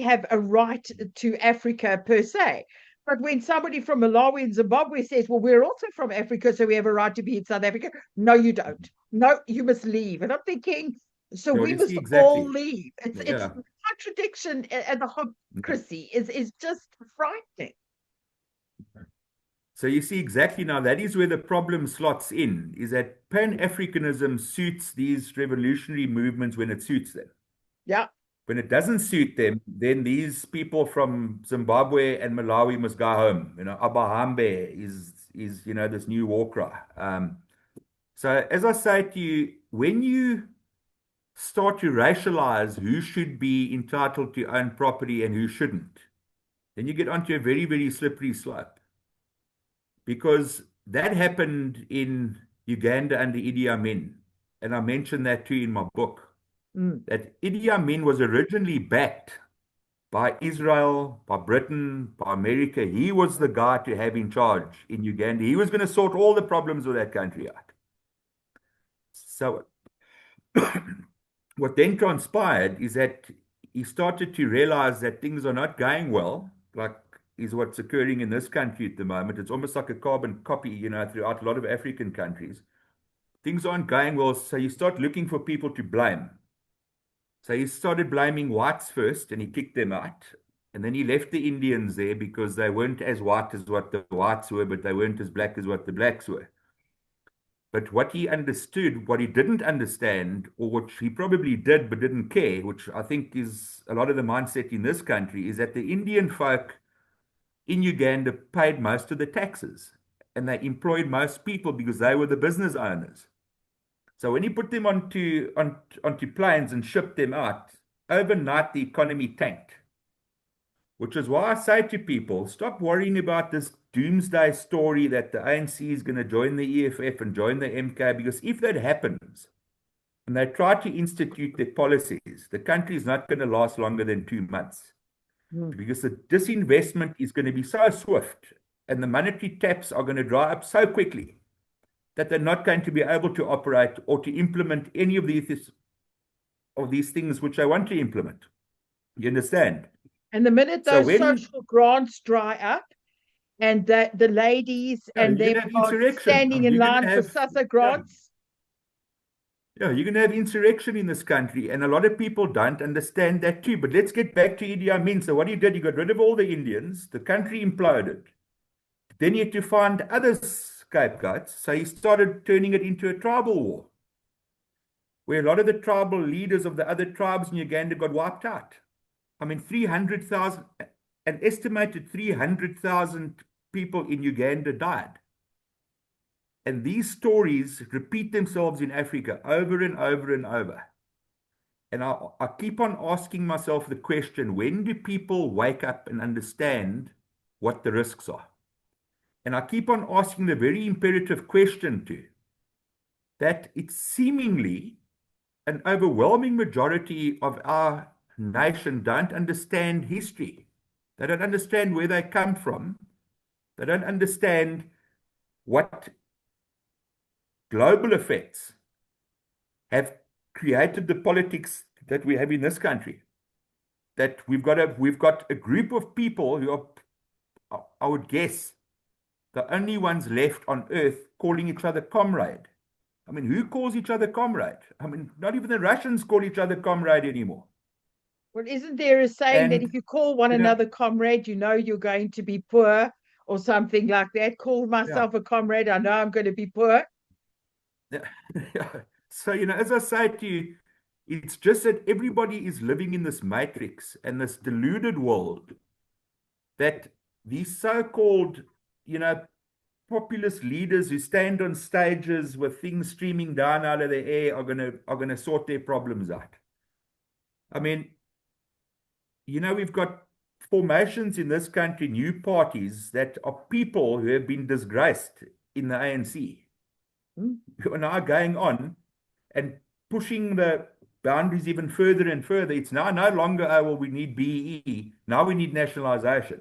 S1: have a right to Africa per se. But when somebody from Malawi and Zimbabwe says, well, we're also from Africa, so we have a right to be in South Africa. No, you don't. No, you must leave. And I'm thinking, so
S2: Yeah,
S1: we
S2: you see
S1: must all
S2: exactly.
S1: leave. It's
S2: Yeah.
S1: the contradiction and the hypocrisy is just frightening.
S2: So you see exactly now that is where the problem slots in, is that Pan-Africanism suits these revolutionary movements when it suits them.
S1: Yeah.
S2: When it doesn't suit them, then these people from Zimbabwe and Malawi must go home. Abahambe is this new war cry. So as I say to you, when you start to racialize who should be entitled to own property and who shouldn't, then you get onto a very, very slippery slope. Because that happened in Uganda under Idi Amin. And I mentioned that too in my book. That Idi Amin was originally backed by Israel, by Britain, by America. He was the guy to have in charge in Uganda. He was going to sort all the problems with that country out. So what then transpired is that he started to realize that things are not going well, like is what's occurring in this country at the moment. It's almost like a carbon copy, throughout a lot of African countries. Things aren't going well, so you start looking for people to blame. So he started blaming whites first, and he kicked them out. And then he left the Indians there because they weren't as white as what the whites were, but they weren't as black as what the blacks were. But what he understood, what he didn't understand, or what he probably did but didn't care, which I think is a lot of the mindset in this country, is that the Indian folk in Uganda paid most of the taxes and they employed most people because they were the business owners. So when he put them onto planes and shipped them out, overnight the economy tanked. Which is why I say to people, stop worrying about this doomsday story that the ANC is going to join the EFF and join the MK, because if that happens and they try to institute their policies, the country is not going to last longer than 2 months. Because the disinvestment is going to be so swift and the monetary taps are going to dry up so quickly that they're not going to be able to operate or to implement any of these things which they want to implement. You understand?
S1: And the minute
S2: So
S1: those
S2: when
S1: social grants dry up, and the ladies and
S2: you're
S1: them
S2: going to have
S1: are
S2: insurrection,
S1: standing in
S2: you're going to
S1: line for
S2: have
S1: SASSA
S2: yeah,
S1: grants.
S2: yeah, you're going to have insurrection in this country, and a lot of people don't understand that too. But let's get back to Idi Amin. So what he did, he got rid of all the Indians. The country imploded. Then he had to find other scapegoats. So he started turning it into a tribal war, where a lot of the tribal leaders of the other tribes in Uganda got wiped out. I mean, 300,000, an estimated 300,000 people in Uganda died. And these stories repeat themselves in Africa over and over and over. And I keep on asking myself the question, when do people wake up and understand what the risks are? And I keep on asking the very imperative question too, that it's seemingly an overwhelming majority of our nation don't understand history. They don't understand where they come from. They don't understand what global effects have created the politics that we have in this country. That we've got a group of people who are, I would guess, the only ones left on earth calling each other comrade. I mean, who calls each other comrade? I mean, not even the Russians call each other comrade anymore.
S1: Well, isn't there a saying that
S2: And,
S1: if you call one
S2: you know,
S1: another comrade, you know you're going to be poor or something like that? Call
S2: yeah.
S1: myself a comrade, I know I'm going to be poor.
S2: So, as I say to you, it's just that everybody is living in this matrix and this deluded world that these so-called, populist leaders who stand on stages with things streaming down out of the air are gonna sort their problems out. I mean, we've got formations in this country, new parties that are people who have been disgraced in the ANC, who are now going on and pushing the boundaries even further and further. It's now no longer, oh, well, we need BEE. Now we need nationalization.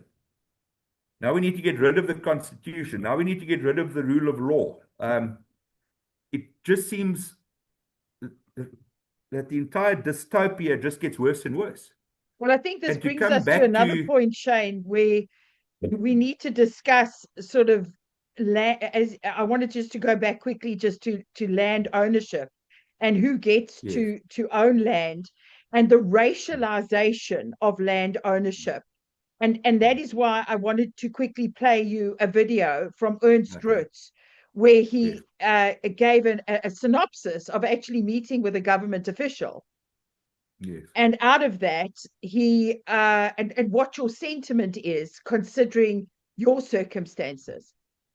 S2: Now we need to get rid of the Constitution. Now we need to get rid of the rule of law. It just seems that the entire dystopia just gets worse and worse.
S1: Well, I think this
S2: And to
S1: brings
S2: come
S1: us to
S2: back
S1: another
S2: to,
S1: point, Shane, where we need to discuss sort of as I wanted just to go back quickly just to land ownership and who gets
S2: yes,
S1: to own land and the racialization of land ownership. And that is why I wanted to quickly play you a video from Ernst
S2: okay,
S1: Rutz, where
S2: yes,
S1: he gave a synopsis of actually meeting with a government official.
S2: yes.
S1: And out of that, he and what your sentiment is, considering your circumstances.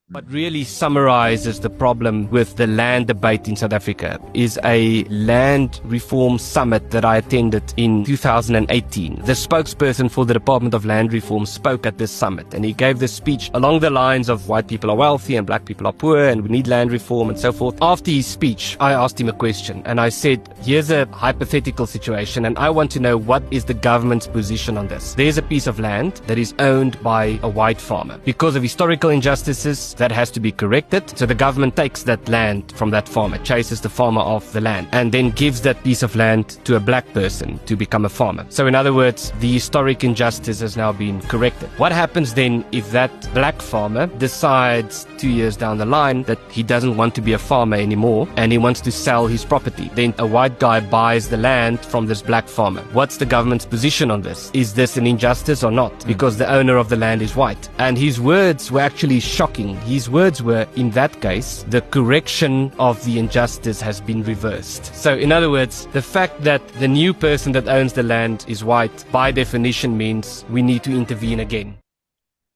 S3: What really summarizes the problem with the land debate in South Africa is a land reform summit that I attended in 2018. The spokesperson for the Department of Land Reform spoke at this summit, and he gave this speech along the lines of white people are wealthy and black people are poor and we need land reform and so forth. After his speech, I asked him a question and I said, here's a hypothetical situation and I want to know what is the government's position on this. There's a piece of land that is owned by a white farmer. Because of historical injustices, that has to be corrected. So the government takes that land from that farmer, chases the farmer off the land, and then gives that piece of land to a black person to become a farmer. So in other words, the historic injustice has now been corrected. What happens then if that black farmer decides 2 years down the line that he doesn't want to be a farmer anymore and he wants to sell his property? Then a white guy buys the land from this black farmer. What's the government's position on this? Is this an injustice or not? Because the owner of the land is white. And his words were actually shocking. His words were, in that case, the correction of the injustice has been reversed. So in other words, the fact that the new person that owns the land is white, by definition means we need to intervene again.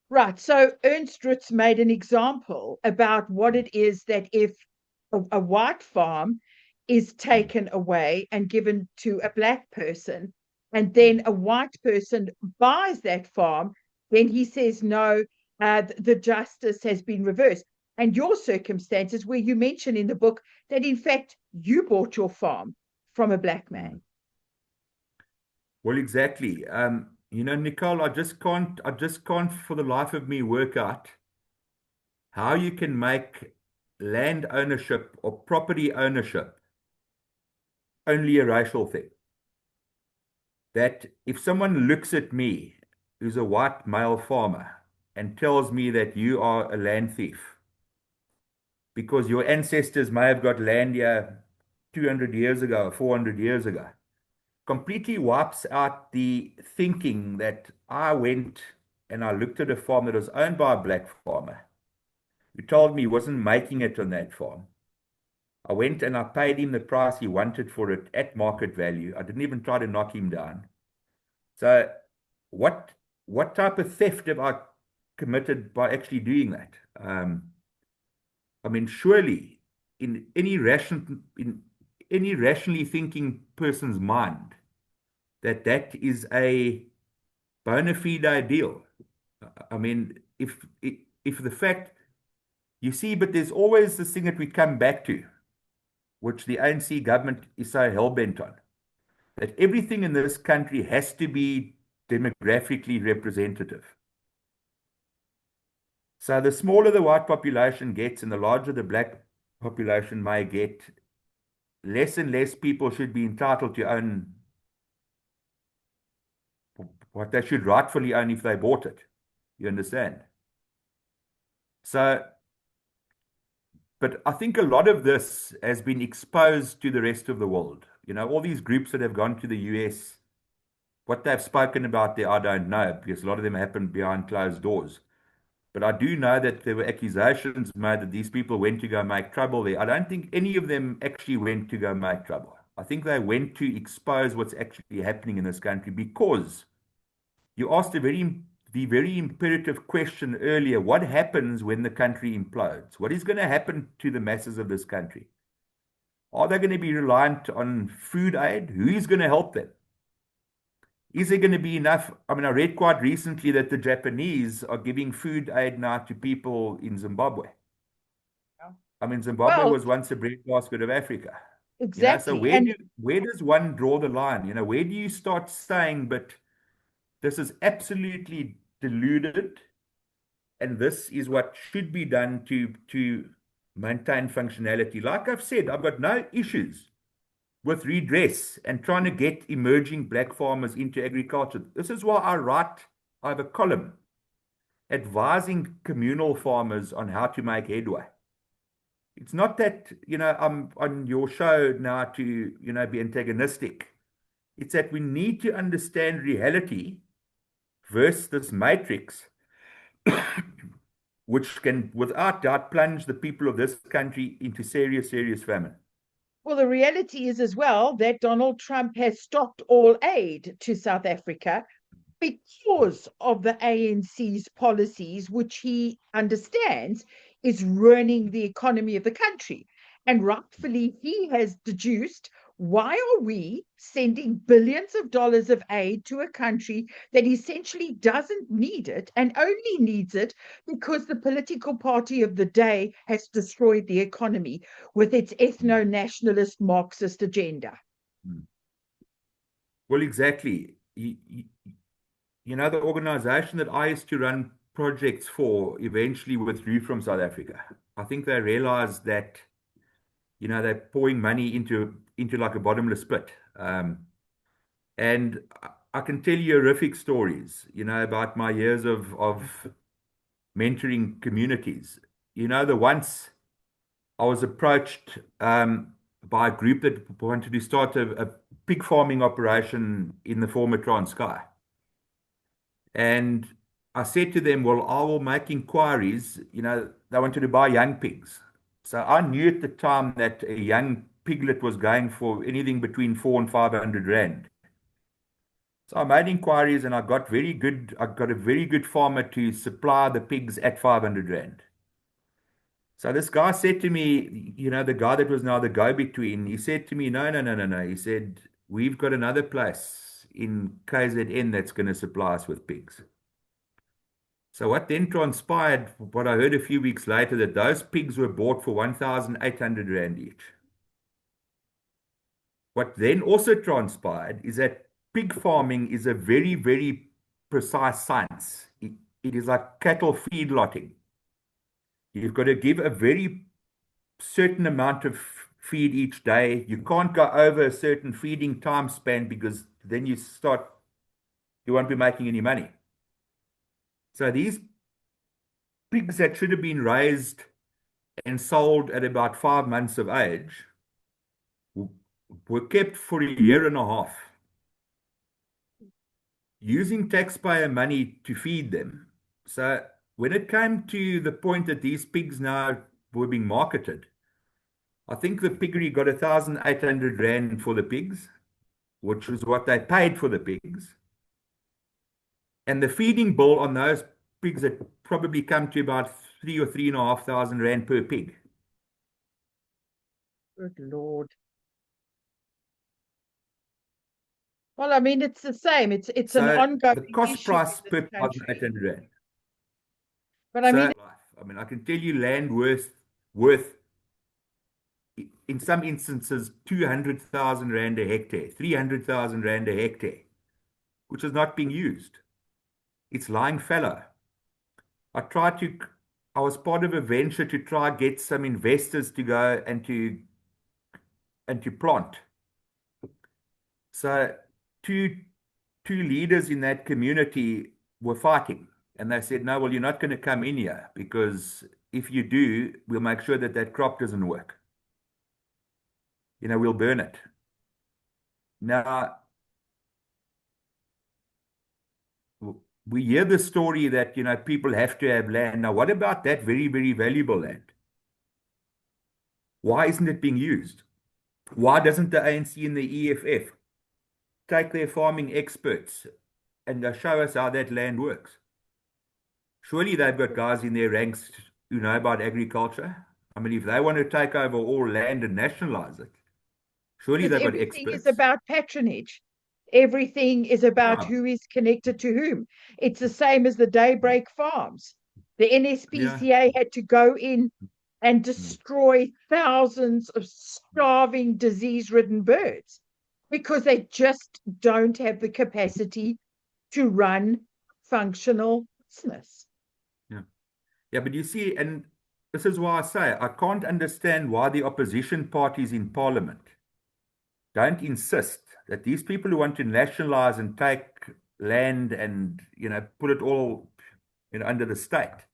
S1: Right. So Ernst Rutz made an example about what it is that if a white farm is taken away and given to a black person, and then a white person buys that farm, then he says, no, the justice has been reversed. And your circumstances, where you mention in the book that in fact you bought your farm from a black man.
S2: Well, exactly. Nicole, I just can't for the life of me work out how you can make land ownership or property ownership only a racial thing. That if someone looks at me, who's a white male farmer, and tells me that you are a land thief because your ancestors may have got land here 200 years ago, 400 years ago, completely wipes out the thinking that I went and I looked at a farm that was owned by a black farmer. who told me he wasn't making it on that farm. I went and I paid him the price he wanted for it at market value. I didn't even try to knock him down. So what type of theft have I committed by actually doing that? I mean, surely in any rationally thinking person's mind, that is a bona fide deal. I mean, if the fact you see, but there's always this thing that we come back to, which the ANC government is so hell-bent on, that everything in this country has to be demographically representative. So the smaller the white population gets and the larger the black population may get, less and less people should be entitled to own what they should rightfully own if they bought it. You understand? So, but I think a lot of this has been exposed to the rest of the world. You know, all these groups that have gone to the US, what they've spoken about there, I don't know, because a lot of them happened behind closed doors. But I do know that there were accusations made that these people went to go make trouble there. I don't think any of them actually went to go make trouble. I think they went to expose what's actually happening in this country, because you asked the very imperative question earlier: what happens when the country implodes? What is going to happen to the masses of this country? Are they going to be reliant on food aid? Who is going to help them? Is there going to be enough? I mean, I read quite recently that the Japanese are giving food aid now to people in Zimbabwe. I mean, Zimbabwe
S1: Well,
S2: was once a breadbasket of Africa. So
S1: exactly. And
S2: where does one draw the line? Where do you start saying, but this is absolutely deluded, and this is what should be done to maintain functionality? Like I've said, I've got no issues with redress and trying to get emerging black farmers into agriculture. This is why I have a column advising communal farmers on how to make headway. It's not that, I'm on your show now to, be antagonistic. It's that we need to understand reality versus this matrix, which can, without doubt, plunge the people of this country into serious, serious famine.
S1: well, the reality is as well that Donald Trump has stopped all aid to South Africa because of the ANC's policies, which he understands is ruining the economy of the country. And rightfully, he has deduced, why are we sending billions of dollars of aid to a country that essentially doesn't need it and only needs it because the political party of the day has destroyed the economy with its ethno-nationalist Marxist agenda?
S2: Well, exactly. The organization that I used to run projects for eventually withdrew from South Africa. I think they realized that, they're pouring money into like a bottomless pit. And I can tell you horrific stories, about my years of mentoring communities. Once I was approached by a group that wanted to start a pig farming operation in the former Transkei. And I said to them, well, I will make inquiries. They wanted to buy young pigs. So I knew at the time that a young piglet was going for anything between 400 and 500 rand. So I made inquiries and I got a very good farmer to supply the pigs at 500 rand. So this guy said to me, the guy that was now the go-between, he said to me, no, no, no, no, no. He said, we've got another place in KZN that's going to supply us with pigs. So what then transpired, what I heard a few weeks later, that those pigs were bought for 1,800 rand each. What then also transpired is that pig farming is a very, very precise science. It is like cattle feedlotting. You've got to give a very certain amount of feed each day. You can't go over a certain feeding time span, because then you won't be making any money. So these pigs that should have been raised and sold at about 5 months of age were kept for a year and a half, using taxpayer money to feed them. So when it came to the point that these pigs now were being marketed, I think the piggery got 1,800 rand for the pigs, which was what they paid for the pigs. And the feeding bill on those pigs had probably come to about 3,000 or 3,500 rand per pig.
S1: Good Lord. Well, I mean, it's the same. It's an
S2: So
S1: ongoing
S2: the cost
S1: issue
S2: price
S1: in
S2: per
S1: this country.
S2: 1,800 rand.
S1: But I mean,
S2: I mean, I can tell you land worth in some instances 200,000 rand a hectare, 300,000 rand a hectare, which is not being used. It's lying fallow. I was part of a venture to try get some investors to go and to plant. So two leaders in that community were fighting, and they said, "No, well, you're not going to come in here because if you do, we'll make sure that that crop doesn't work. We'll burn it." Now, we hear the story that, people have to have land. Now, what about that very, very valuable land? Why isn't it being used? Why doesn't the ANC and the EFF take their farming experts and show us how that land works? Surely they've got guys in their ranks who know about agriculture. I mean, if they want to take over all land and nationalize it, surely
S1: because
S2: they've got
S1: everything is
S2: experts.
S1: about patronage. Everything is about
S2: Yeah.
S1: who is connected to whom. It's the same as the daybreak farms. The NSPCA had to go in and destroy thousands of starving, disease-ridden birds because they just don't have the capacity to run functional business.
S2: Yeah, but you see, and this is why I say I can't understand why the opposition parties in parliament don't insist that these people who want to nationalize and take land and, put it all, under the state,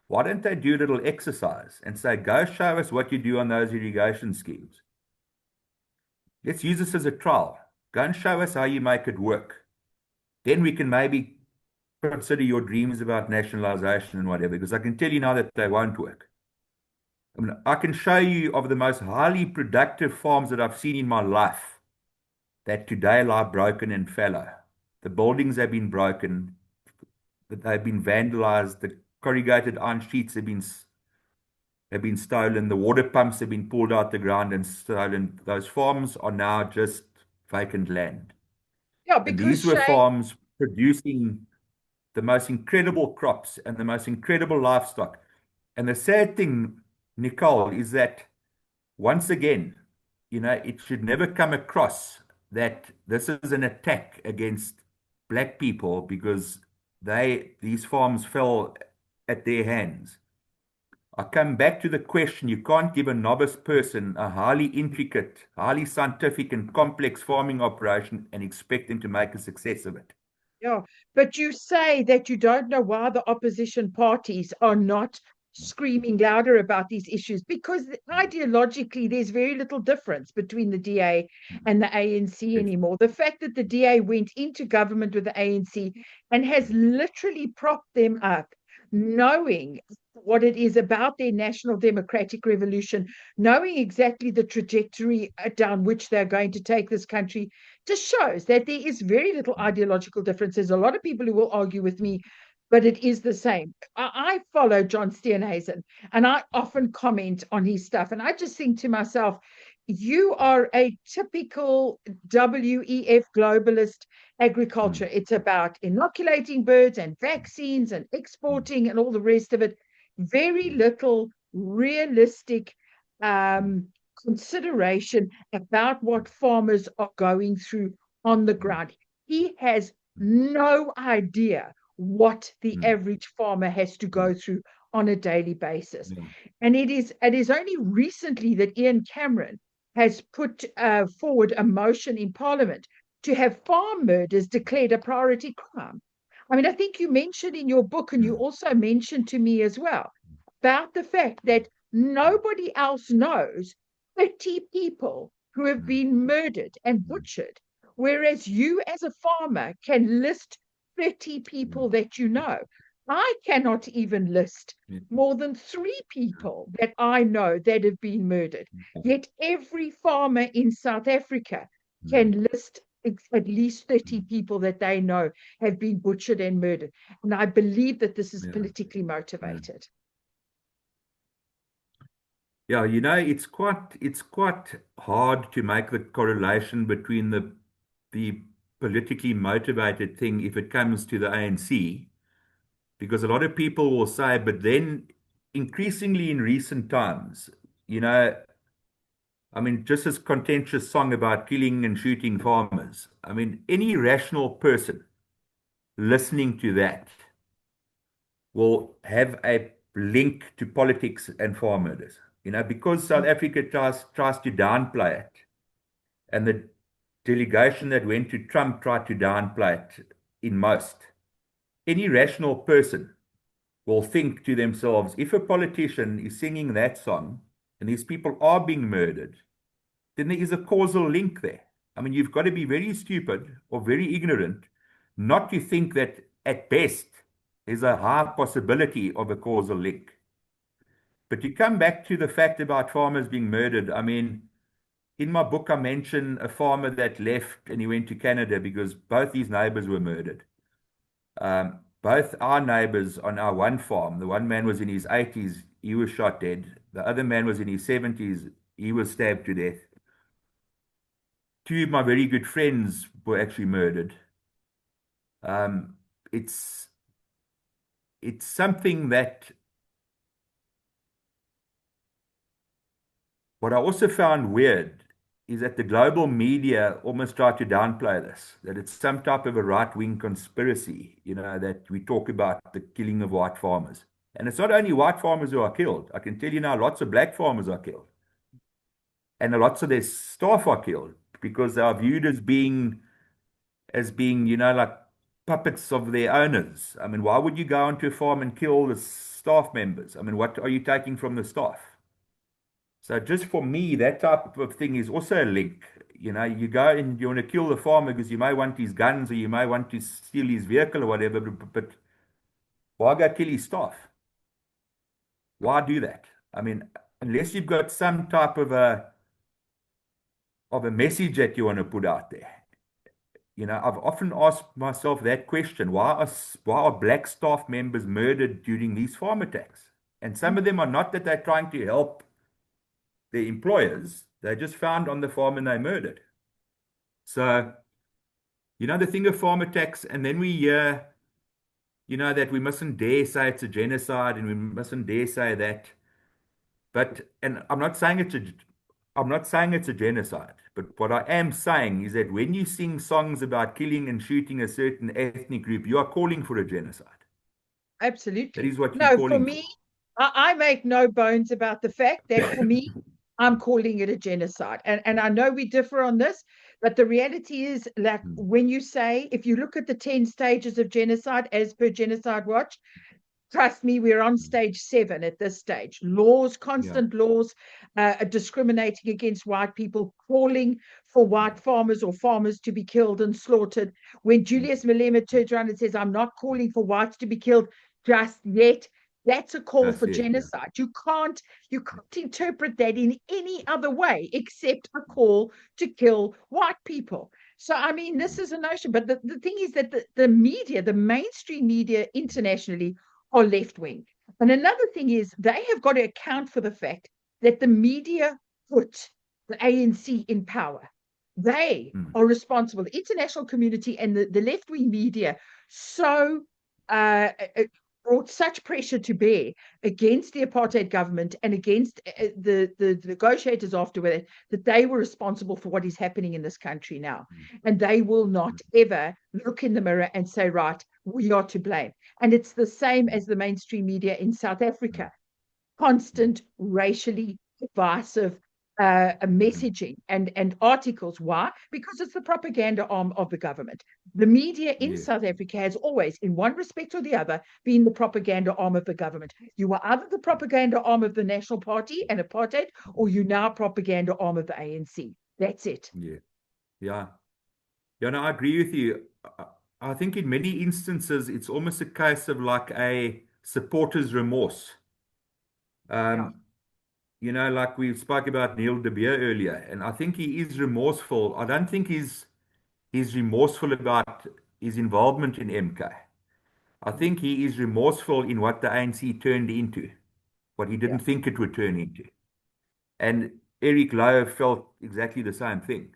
S2: why don't they do a little exercise and say, go show us what you do on those irrigation schemes. Let's use this as a trial. Go and show us how you make it work. Then we can maybe consider your dreams about nationalization and whatever, because I can tell you now that they won't work. I mean, I can show you of the most highly productive farms that I've seen in my life that today lie broken and fallow. The buildings have been broken, that they've been vandalized, the corrugated iron sheets have been stolen, the water pumps have been pulled out the ground and stolen. Those farms are now just vacant land.
S1: Yeah,
S2: And
S1: because
S2: these were farms producing the most incredible crops and the most incredible livestock. And the sad thing, Nicole, is that once again, it should never come across that this is an attack against black people because these farms fell at their hands. I come back to the question, you can't give a novice person a highly intricate, highly scientific and complex farming operation and expect them to make a success of it.
S1: Yeah, but you say that you don't know why the opposition parties are not screaming louder about these issues because ideologically there's very little difference between the DA and the ANC anymore. The fact that the DA went into government with the ANC and has literally propped them up, knowing what it is about their national democratic revolution, knowing exactly the trajectory down which they're going to take this country, just shows that there is very little ideological difference. There's a lot of people who will argue with me, but it is the same. I follow John Steenhuisen and I often comment on his stuff. And I just think to myself, you are a typical WEF globalist agriculture. It's about inoculating birds and vaccines and exporting and all the rest of it. Very little realistic consideration about what farmers are going through on the ground. He has no idea what the average farmer has to go through on a daily basis. And it is only recently that Ian Cameron has put forward a motion in Parliament to have farm murders declared a priority crime. I mean, I think you mentioned in your book, and you also mentioned to me as well, about the fact that nobody else knows 30 people who have been murdered and butchered, whereas you as a farmer can list 30 people that you know. I cannot even list more than 3 people that I know that have been murdered. Yet every farmer in South Africa can list at least 30 people that they know have been butchered and murdered. And I believe that this is politically motivated.
S2: Yeah, you know, it's quite hard to make the correlation between the politically motivated thing if it comes to the ANC, because a lot of people will say, but then increasingly in recent times, you know, I mean, just this contentious song about killing and shooting farmers. I mean, any rational person listening to that will have a link to politics and farm murders. You know, because South Africa tries to downplay it, and the delegation that went to Trump tried to downplay it in most. Any rational person will think to themselves, if a politician is singing that song and these people are being murdered, then there is a causal link there. I mean, you've got to be very stupid or very ignorant not to think that at best there's a high possibility of a causal link. But to come back to the fact about farmers being murdered, I mean, in my book, I mention a farmer that left and he went to Canada because both his neighbors were murdered. Both our neighbors on our one farm, the one man was in his 80s, he was shot dead. The other man was in his 70s, he was stabbed to death. 2 of my very good friends were actually murdered. It's something that what I also found weird is that the global media almost try to downplay this, that it's some type of a right-wing conspiracy, you know, that we talk about the killing of white farmers. And it's not only white farmers who are killed. I can tell you now, lots of black farmers are killed. And lots of their staff are killed because they are viewed as being, you know, like puppets of their owners. I mean, why would you go onto a farm and kill the staff members? I mean, what are you taking from the staff? So just for me, that type of thing is also a link. You know, you go and you want to kill the farmer because you may want his guns or you may want to steal his vehicle or whatever, but why go kill his staff? Why do that? I mean, unless you've got some type of a message that you want to put out there. You know, I've often asked myself that question. Why are black staff members murdered during these farm attacks? And some of them are not that they're trying to help their employers. They just found on the farm and they murdered. So, you know, the thing of farm attacks, and then we hear, you know, that we mustn't dare say it's a genocide and we mustn't dare say that. But, and I'm not saying it's a genocide, but what I am saying is that when you sing songs about killing and shooting a certain ethnic group, you are calling for a genocide.
S1: Absolutely.
S2: That is what you're calling
S1: for me, I make no bones about the fact that for me, I'm calling it a genocide. And I know we differ on this, but the reality is that when you say, if you look at the 10 stages of genocide as per Genocide Watch, trust me, we're on stage 7 at this stage. Laws, constant laws, discriminating against white people, calling for white farmers or farmers to be killed and slaughtered. When Julius Malema turns around and says, I'm not calling for whites to be killed just yet, that's a call for genocide. You can't interpret that in any other way except a call to kill white people. So, I mean, this is a notion. But the thing is that the media, the mainstream media internationally, are left-wing. And another thing is they have got to account for the fact that the media put the ANC in power. They are responsible. The international community and the left-wing media brought such pressure to bear against the apartheid government and against the negotiators afterward that they were responsible for what is happening in this country now. And they will not ever look in the mirror and say, right, we are to blame. And it's the same as the mainstream media in South Africa. Constant racially divisive messaging and articles. Why? Because it's the propaganda arm of the government. The media in South Africa has always, in one respect or the other, been the propaganda arm of the government. You were either the propaganda arm of the National Party and apartheid, or you now propaganda arm of the ANC. That's it.
S2: Yeah, no, I agree with you. I think in many instances, it's almost a case of like a supporter's remorse.
S1: Yeah,
S2: Like we spoke about Neil de Beer earlier, and I think he is remorseful. I don't think he's remorseful about his involvement in MK. I think he is remorseful in what the ANC turned into, what he
S1: yeah.
S2: didn't think it would turn into. And Eric Lowe felt exactly the same thing.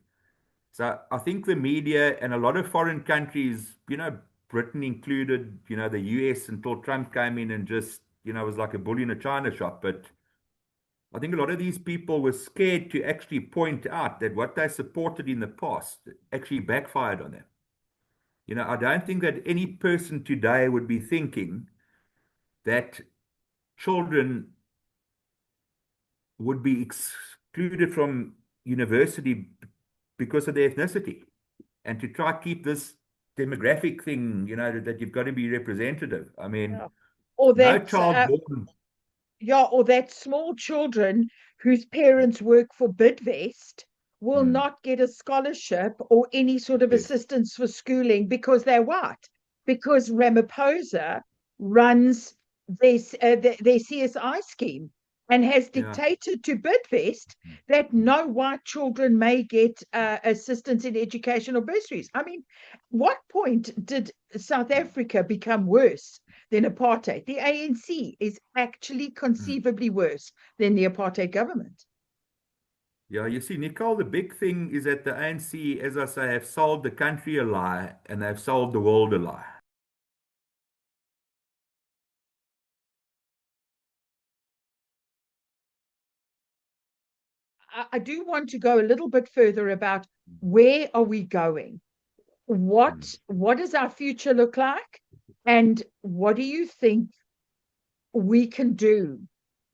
S2: So I think the media and a lot of foreign countries, Britain included, the US until Trump came in and just, was like a bull in a china shop. But I think a lot of these people were scared to actually point out that what they supported in the past actually backfired on them. I don't think that any person today would be thinking that children would be excluded from university because of their ethnicity. And to try to keep this demographic thing, that you've got to be representative. I mean,
S1: Yeah. Or
S2: no
S1: that
S2: child born.
S1: Yeah, or that small children whose parents work for Bidvest will
S2: Mm,
S1: not get a scholarship or any sort of
S2: yes,
S1: assistance for schooling because they're white, because Ramaphosa runs their CSI scheme and has
S2: yeah.
S1: dictated to Bidvest that no white children may get assistance in education or bursaries. I mean, what point did South Africa become worse than apartheid? The ANC is actually
S2: Mm.
S1: conceivably worse than the apartheid government.
S2: Yeah, you see, Nicole, the big thing is that the ANC, as I say, have sold the country a lie and they've sold the world a lie.
S1: I do want to go a little bit further about where are we going?
S2: Mm,
S1: What does our future look like? And what do you think we can do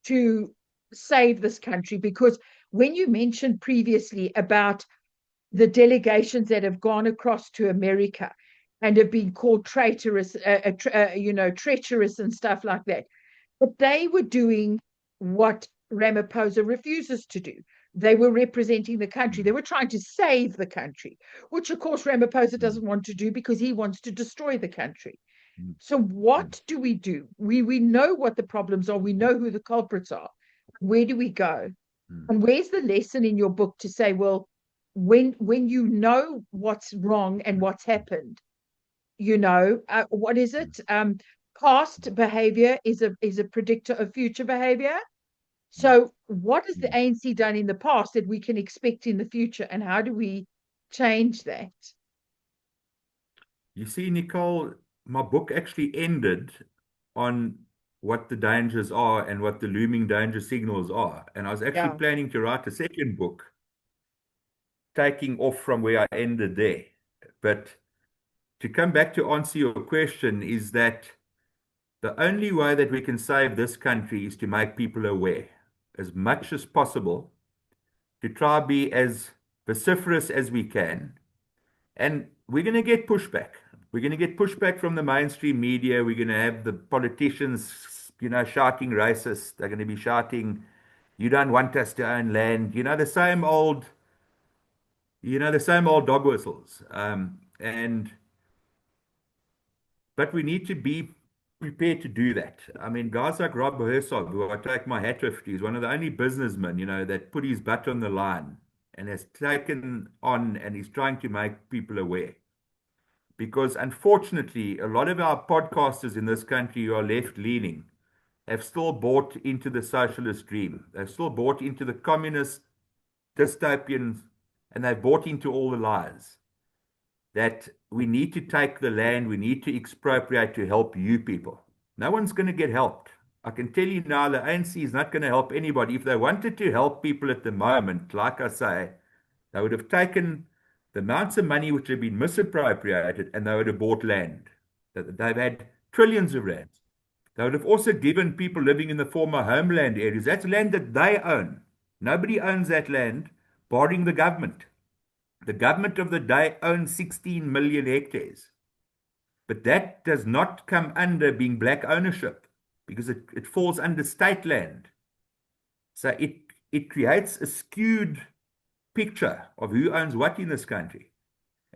S1: to save this country? Because when you mentioned previously about the delegations that have gone across to America and have been called traitorous, treacherous and stuff like that. But they were doing what Ramaphosa refuses to do. They were representing the country. They
S2: mm,
S1: were trying to save the country, which of course Ramaphosa
S2: mm,
S1: doesn't want to do because he wants to destroy the country.
S2: mm,
S1: So
S2: mm,
S1: what do? We know what the problems are. We know who the culprits are. Where do we go?
S2: mm,
S1: And where's the lesson in your book to say, well, when you know what's wrong and what's happened, what is
S2: mm,
S1: it? Past behavior is a predictor of future behavior. So what has the
S2: mm.
S1: ANC done in the past that we can expect in the future, and how do we change that?
S2: You see, Nicole, my book actually ended on what the dangers are and what the looming danger signals are. And I was actually
S1: Yeah.
S2: planning to write a second book, taking off from where I ended there. But to come back to answer your question is that the only way that we can save this country is to make people aware as much as possible, to try be as vociferous as we can. And we're going to get pushback. We're going to get pushback from the mainstream media. We're going to have the politicians, shouting racist. They're going to be shouting, you don't want us to own land. The same old dog whistles. But we need to be prepared to do that. I mean, guys like Rob Herzog, who I take my hat off to, is one of the only businessmen, that put his butt on the line and has taken on and is trying to make people aware. Because unfortunately, a lot of our podcasters in this country who are left leaning have still bought into the socialist dream. They've still bought into the communist dystopian, and they've bought into all the lies that we need to take the land, we need to expropriate to help you people. No one's going to get helped. I can tell you now, the ANC is not going to help anybody. If they wanted to help people at the moment, like I say, they would have taken the amounts of money which have been misappropriated and they would have bought land. They've had trillions of rands. They would have also given people living in the former homeland areas. That's land that they own. Nobody owns that land, barring the government. The government of the day owns 16 million hectares. But that does not come under being black ownership because it falls under state land. So it creates a skewed picture of who owns what in this country.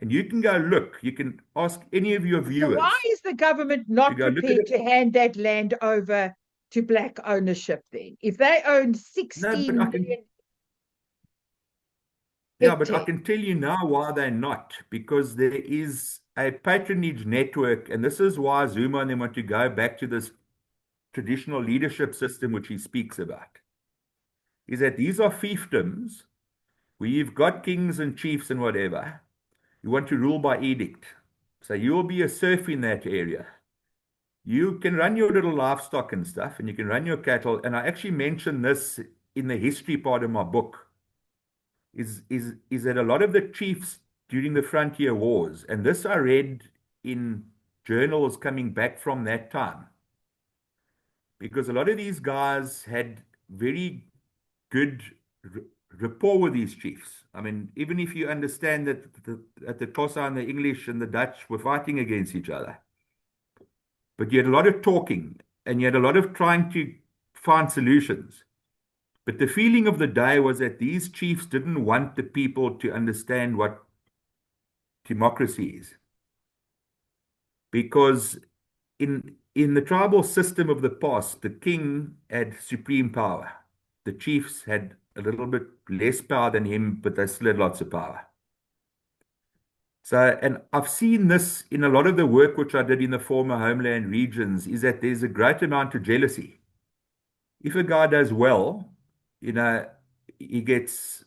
S2: And you can go look, you can ask any of your
S1: So
S2: viewers
S1: why is the government
S2: to
S1: not
S2: go look at
S1: prepared
S2: it.
S1: to hand that land over to black ownership then? If they own
S2: No,
S1: 16 million
S2: yeah, but I
S1: hectares.
S2: can tell you now why they're not, because there is a patronage network, and this is why Zuma and them want to go back to this traditional leadership system which he speaks about, is that these are fiefdoms where you've got kings and chiefs and whatever. You want to rule by edict. So you'll be a serf in that area. You can run your little livestock and stuff, and you can run your cattle. And I actually mentioned this in the history part of my book, is that a lot of the chiefs during the frontier wars, and this I read in journals coming back from that time, because a lot of these guys had very good rapport with these chiefs. I mean, even if you understand that the Xhosa and the English and the Dutch were fighting against each other, but you had a lot of talking and you had a lot of trying to find solutions. But the feeling of the day was that these chiefs didn't want the people to understand what democracy is. Because in the tribal system of the past, the king had supreme power. The chiefs had a little bit less power than him, but they still had lots of power. So, and I've seen this in a lot of the work which I did in the former homeland regions, is that there's a great amount of jealousy. If a guy does well, he gets,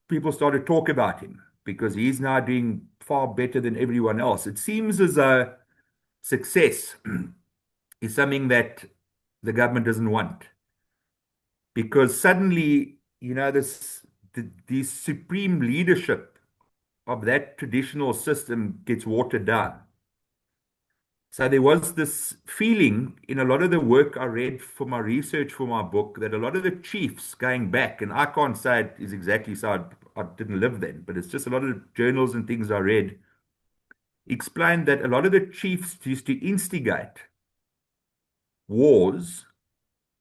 S2: people start to talk about him because he's now doing far better than everyone else. It seems as though success is something that the government doesn't want, because suddenly, the supreme leadership of that traditional system gets watered down. So there was this feeling in a lot of the work I read for my research for my book, that a lot of the chiefs going back, and I can't say it is exactly so, I didn't live then, but it's just a lot of the journals and things I read, explained that a lot of the chiefs used to instigate wars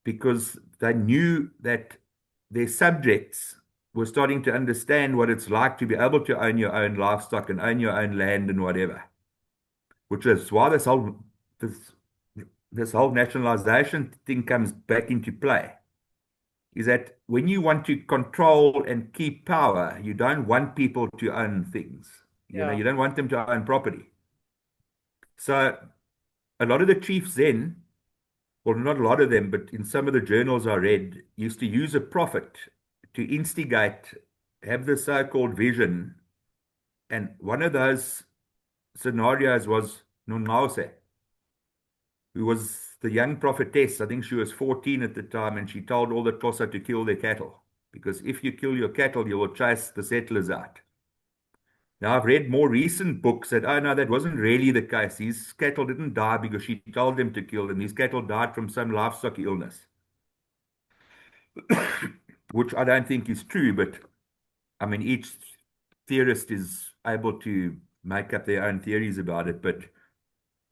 S2: because they knew that their subjects were starting to understand what it's like to be able to own your own livestock and own your own land and whatever, which is why this whole nationalization thing comes back into play. Is that when you want to control and keep power, you don't want people to own things. You don't want them to own property. So a lot of the chiefs then, well, not a lot of them, but in some of the journals I read, used to use a prophet to instigate, have the so-called vision. And one of those scenarios was Nonause, who was the young prophetess. I think she was 14 at the time, and she told all the Xhosa to kill their cattle, because if you kill your cattle, you will chase the settlers out. Now, I've read more recent books that, oh no, that wasn't really the case. These cattle didn't die because she told them to kill them. These cattle died from some livestock illness, which I don't think is true, but I mean, each theorist is able to make up their own theories about it. But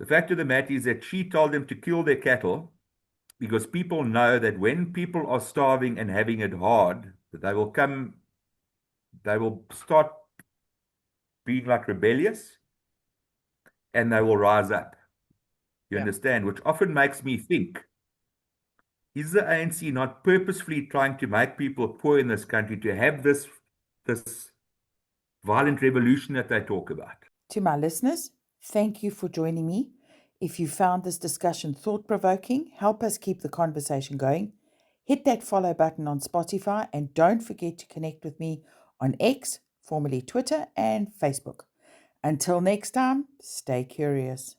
S2: the fact of the matter is that she told them to kill their cattle because people know that when people are starving and having it hard, that they will start being like rebellious and they will rise up. You understand? Which often makes me think, is the ANC not purposefully trying to make people poor in this country to have this violent revolution that they talk about?
S4: To my listeners, thank you for joining me. If you found this discussion thought-provoking, help us keep the conversation going. Hit that follow button on Spotify and don't forget to connect with me on X, formerly Twitter, and Facebook. Until next time, stay curious.